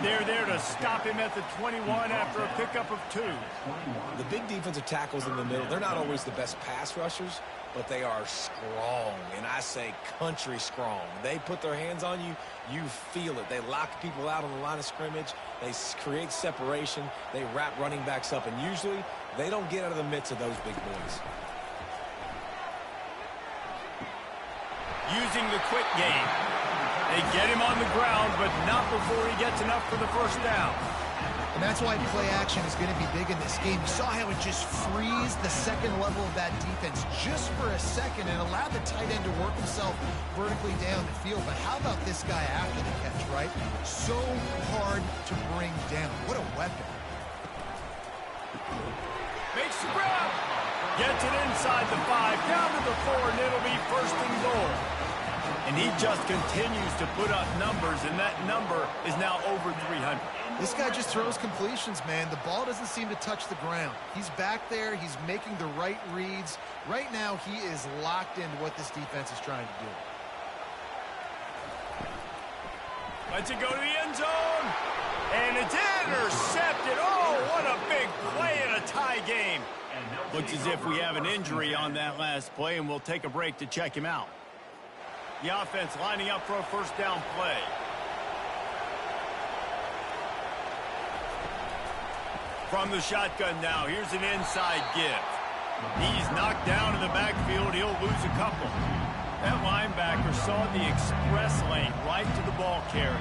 They're there to stop him at the 21 after a pickup of 2. The big defensive tackles in the middle, they're not always the best pass rushers, but they are strong, and I say country strong. They put their hands on you, you feel it. They lock people out on the line of scrimmage. They create separation. They wrap running backs up, and usually they don't get out of the midst of those big boys. Using the quick game. They get him on the ground, but not before he gets enough for the first down. And that's why play action is going to be big in this game. You saw how it just frees the second level of that defense just for a second and allowed the tight end to work himself vertically down the field. But how about this guy after the catch, right? So hard to bring down. What a weapon. Makes the grab. Gets it inside the 5, down to the 4, and it'll be first and goal. And he just continues to put up numbers, and that number is now over 300. This guy just throws completions, man. The ball doesn't seem to touch the ground. He's back there. He's making the right reads. Right now, he is locked into what this defense is trying to do. Lets it go to the end zone. And it's intercepted. Oh, what a big play in a tie game. Looks as if we have an injury on that last play, and we'll take a break to check him out. The offense lining up for a first down play. From the shotgun now, here's an inside give. He's knocked down in the backfield. He'll lose a couple. That linebacker saw the express lane right to the ball carrier.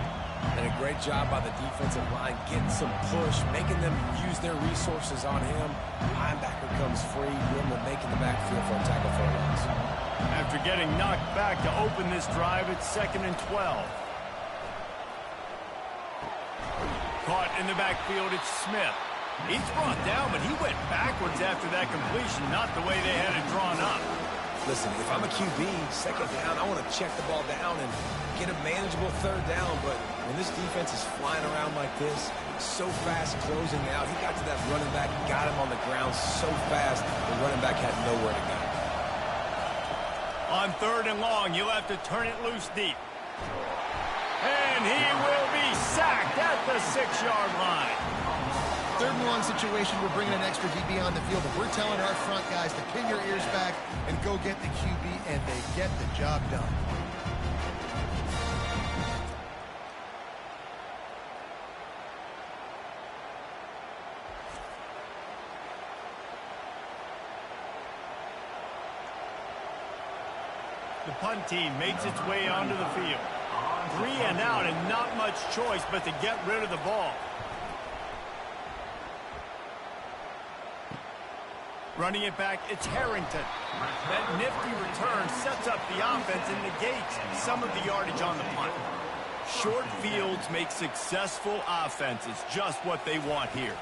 And a great job by the defensive line getting some push, making them use their resources on him. Linebacker comes free, giving him making the backfield for a tackle for a loss. After getting knocked back to open this drive, it's 2nd and 12. Caught in the backfield, it's Smith. He's brought down, but he went backwards after that completion, not the way they had it drawn up. Listen, if I'm a QB, second down, I want to check the ball down and get a manageable third down. But when this defense is flying around like this, so fast closing out, he got to that running back, got him on the ground so fast, the running back had nowhere to go. On 3rd and long, you'll have to turn it loose deep. And he will be sacked at the 6-yard line. 3rd and long situation, we're bringing an extra DB on the field, but we're telling our front guys to pin your ears back and go get the QB, and they get the job done. The punt team makes its way onto the field. 3 and out, and not much choice but to get rid of the ball. Running it back, it's Harrington. That nifty return sets up the offense and negates some of the yardage on the punt. Short fields make successful offenses just what they want here.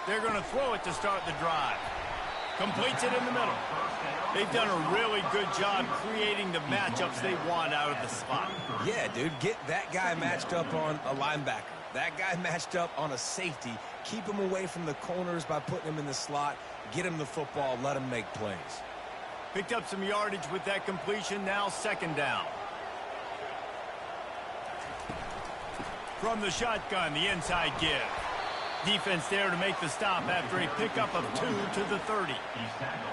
They're going to throw it to start the drive. Completes it in the middle. They've done a really good job creating the matchups they want out of the slot. Yeah, dude, get that guy matched up on a linebacker. That guy matched up on a safety. Keep him away from the corners by putting him in the slot. Get him the football. Let him make plays. Picked up some yardage with that completion. Now 2nd down. From the shotgun, the inside give. Defense there to make the stop after a pickup of 2 to the 30.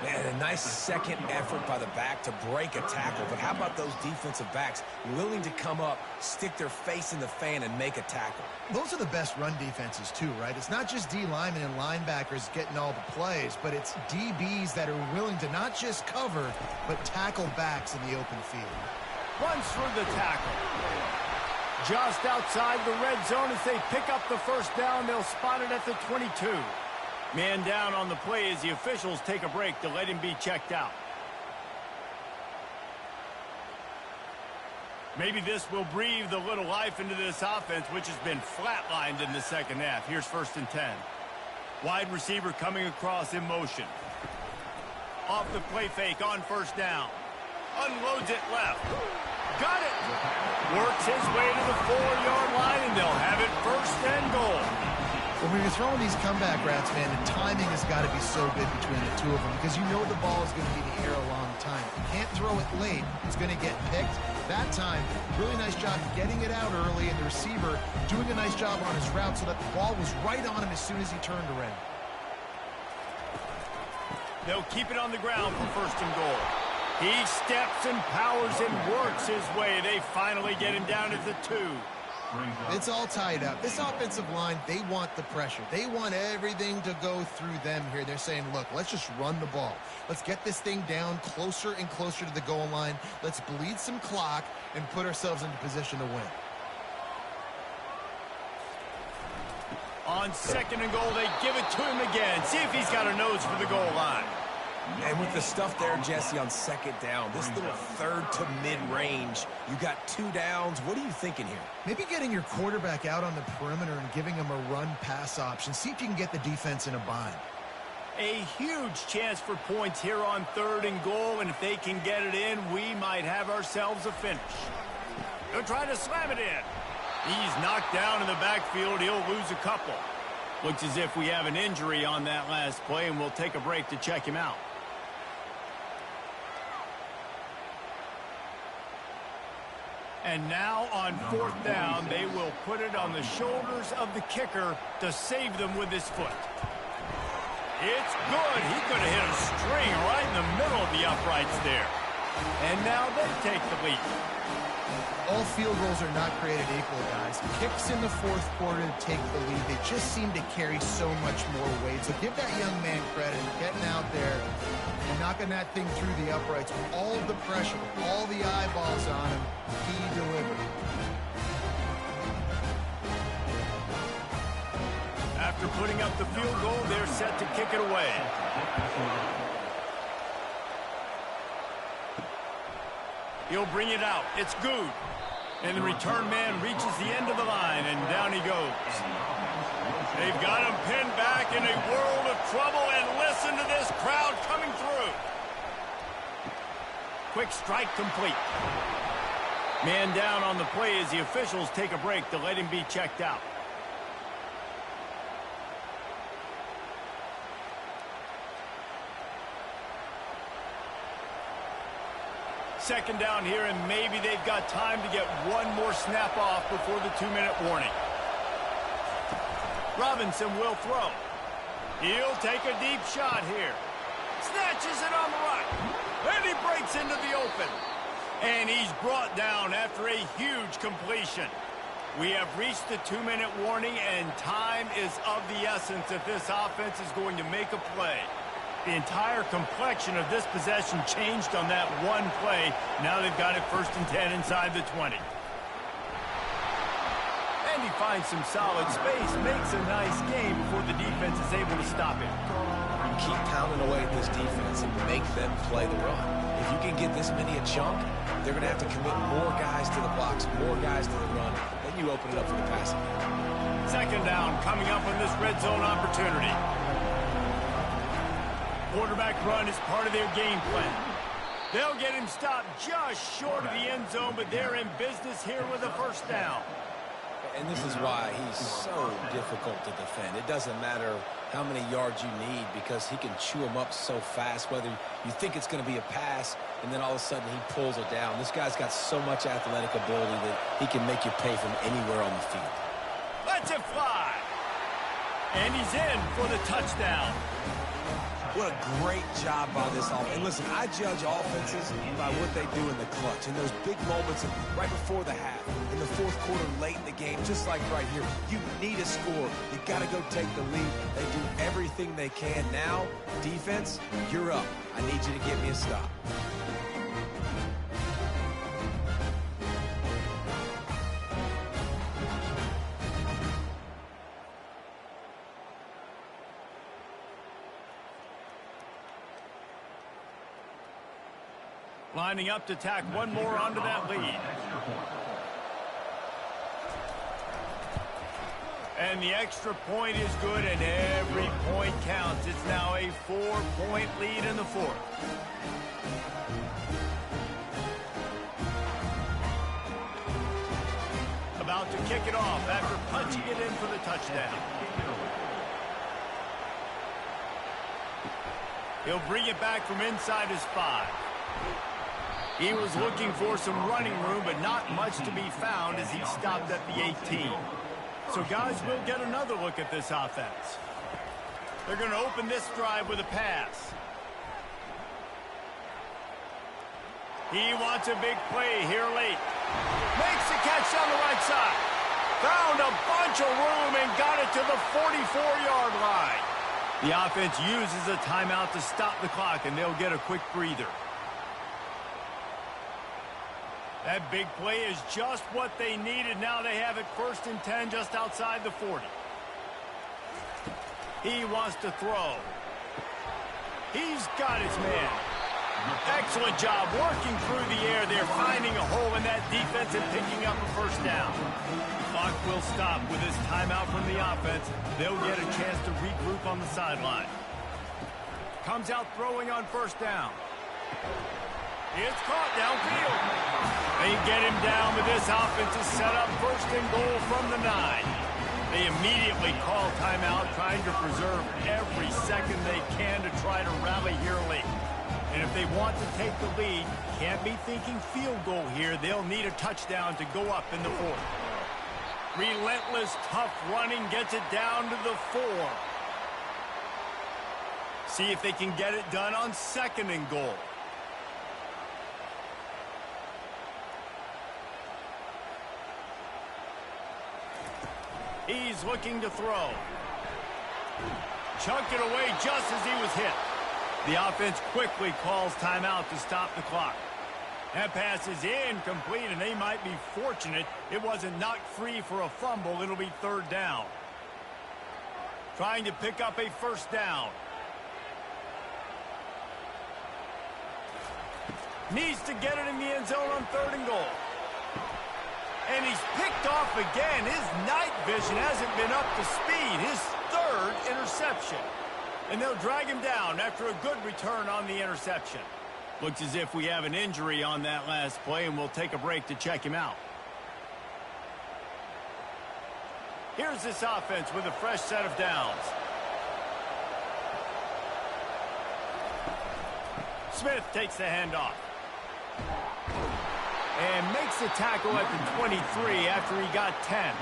Man, a nice second effort by the back to break a tackle. But how about those defensive backs willing to come up, stick their face in the fan, and make a tackle? Those are the best run defenses too, right? It's not just D linemen and linebackers getting all the plays, but it's DBs that are willing to not just cover, but tackle backs in the open field. Runs through the tackle. Just outside the red zone as they pick up the first down. They'll spot it at the 22. Man down on the play as the officials take a break to let him be checked out. Maybe this will breathe a little life into this offense, which has been flatlined in the second half. Here's 1st and 10. Wide receiver coming across in motion. Off the play fake on 1st down. Unloads it left. Got it. Works his way to the 4-yard line, and they'll have it 1st and goal. When you're throwing these comeback routes, man, the timing has got to be so good between the two of them because you know the ball is going to be in the air a long time. You can't throw it late. It's going to get picked. That time, really nice job getting it out early, and the receiver doing a nice job on his route so that the ball was right on him as soon as he turned around. They'll keep it on the ground for 1st and goal. He steps and powers and works his way. They finally get him down at the 2. It's all tied up. This offensive line, they want the pressure. They want everything to go through them here. They're saying, look, let's just run the ball. Let's get this thing down closer and closer to the goal line. Let's bleed some clock and put ourselves into position to win. On 2nd and goal, they give it to him again. See if he's got a nose for the goal line. And with the stuff there, Jesse, on 2nd down, this little third to mid-range, you got 2 downs. What are you thinking here? Maybe getting your quarterback out on the perimeter and giving him a run-pass option. See if you can get the defense in a bind. A huge chance for points here on 3rd and goal, and if they can get it in, we might have ourselves a finish. They'll try to slam it in. He's knocked down in the backfield. He'll lose a couple. Looks as if we have an injury on that last play, and we'll take a break to check him out. And now on 4th down, they will put it on the shoulders of the kicker to save them with his foot. It's good. He could have hit a string right in the middle of the uprights there. And now they take the lead. All field goals are not created equal, guys. Kicks in the 4th quarter to take the lead. They just seem to carry so much more weight. So give that young man credit, getting out there and knocking that thing through the uprights with all of the pressure, all the eyeballs on him. He delivered. After putting up the field goal, they're set to kick it away. He'll bring it out. It's good. And the return man reaches the end of the line, and down he goes. They've got him pinned back in a world of trouble, and listen to this crowd coming through. Quick strike complete. Man down on the play as the officials take a break to let him be checked out. Second down here, and maybe they've got time to get one more snap off before the 2-minute warning. Robinson will throw. He'll take a deep shot here. Snatches it on the right. And he breaks into the open. And he's brought down after a huge completion. We have reached the 2-minute warning, and time is of the essence if this offense is going to make a play. The entire complexion of this possession changed on that one play. Now they've got it 1st and 10 inside the 20. And he finds some solid space, makes a nice game before the defense is able to stop him. You keep pounding away at this defense and make them play the run. If you can get this many a chunk, they're going to have to commit more guys to the blocks, more guys to the run. Then you open it up for the passing game. 2nd down coming up on this red zone opportunity. Quarterback run is part of their game plan. They'll get him stopped just short of the end zone, but they're in business here with a 1st down. And this is why he's so difficult to defend. It doesn't matter how many yards you need because he can chew them up so fast, whether you think it's going to be a pass and then all of a sudden he pulls it down. This guy's got so much athletic ability that he can make you pay from anywhere on the field. Lets it fly. And he's in for the touchdown. What a great job by this offense. And listen, I judge offenses by what they do in the clutch. In those big moments right before the half, in the 4th quarter, late in the game, just like right here. You need a score. You got to go take the lead. They do everything they can. Now, defense, you're up. I need you to get me a stop. Lining up to tack one more onto that lead. And the extra point is good, and every point counts. It's now a 4-point lead in the 4th. About to kick it off after punching it in for the touchdown. He'll bring it back from inside his 5. He was looking for some running room, but not much to be found as he stopped at the 18. So, guys, we'll get another look at this offense. They're going to open this drive with a pass. He wants a big play here late. Makes the catch on the right side. Found a bunch of room and got it to the 44-yard line. The offense uses a timeout to stop the clock, and they'll get a quick breather. That big play is just what they needed. Now they have it 1st and 10 just outside the 40. He wants to throw. He's got his man. Excellent job working through the air there, finding a hole in that defense and picking up a first down. Clock will stop with this timeout from the offense. They'll get a chance to regroup on the sideline. Comes out throwing on first down. It's caught downfield. They get him down, but this offense is set up first and goal from the 9. They immediately call timeout, trying to preserve every second they can to try to rally here late. And if they want to take the lead, can't be thinking field goal here. They'll need a touchdown to go up in the 4th. Relentless, tough running gets it down to the 4. See if they can get it done on 2nd and goal. He's looking to throw. Chunked it away just as he was hit. The offense quickly calls timeout to stop the clock. That pass is incomplete, and they might be fortunate it wasn't knocked free for a fumble. It'll be 3rd down. Trying to pick up a first down. Needs to get it in the end zone on 3rd and goal. And he's picked off again. His night vision hasn't been up to speed. His 3rd interception. And they'll drag him down after a good return on the interception. Looks as if we have an injury on that last play, and we'll take a break to check him out. Here's this offense with a fresh set of downs. Smith takes the handoff. And makes the tackle at the 23 after he got 10.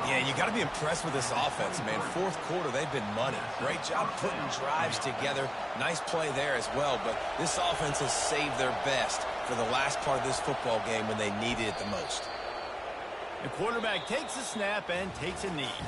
Yeah, you got to be impressed with this offense, man. 4th quarter, they've been money. Great job putting drives together. Nice play there as well, but this offense has saved their best for the last part of this football game when they needed it the most. The quarterback takes a snap and takes a knee.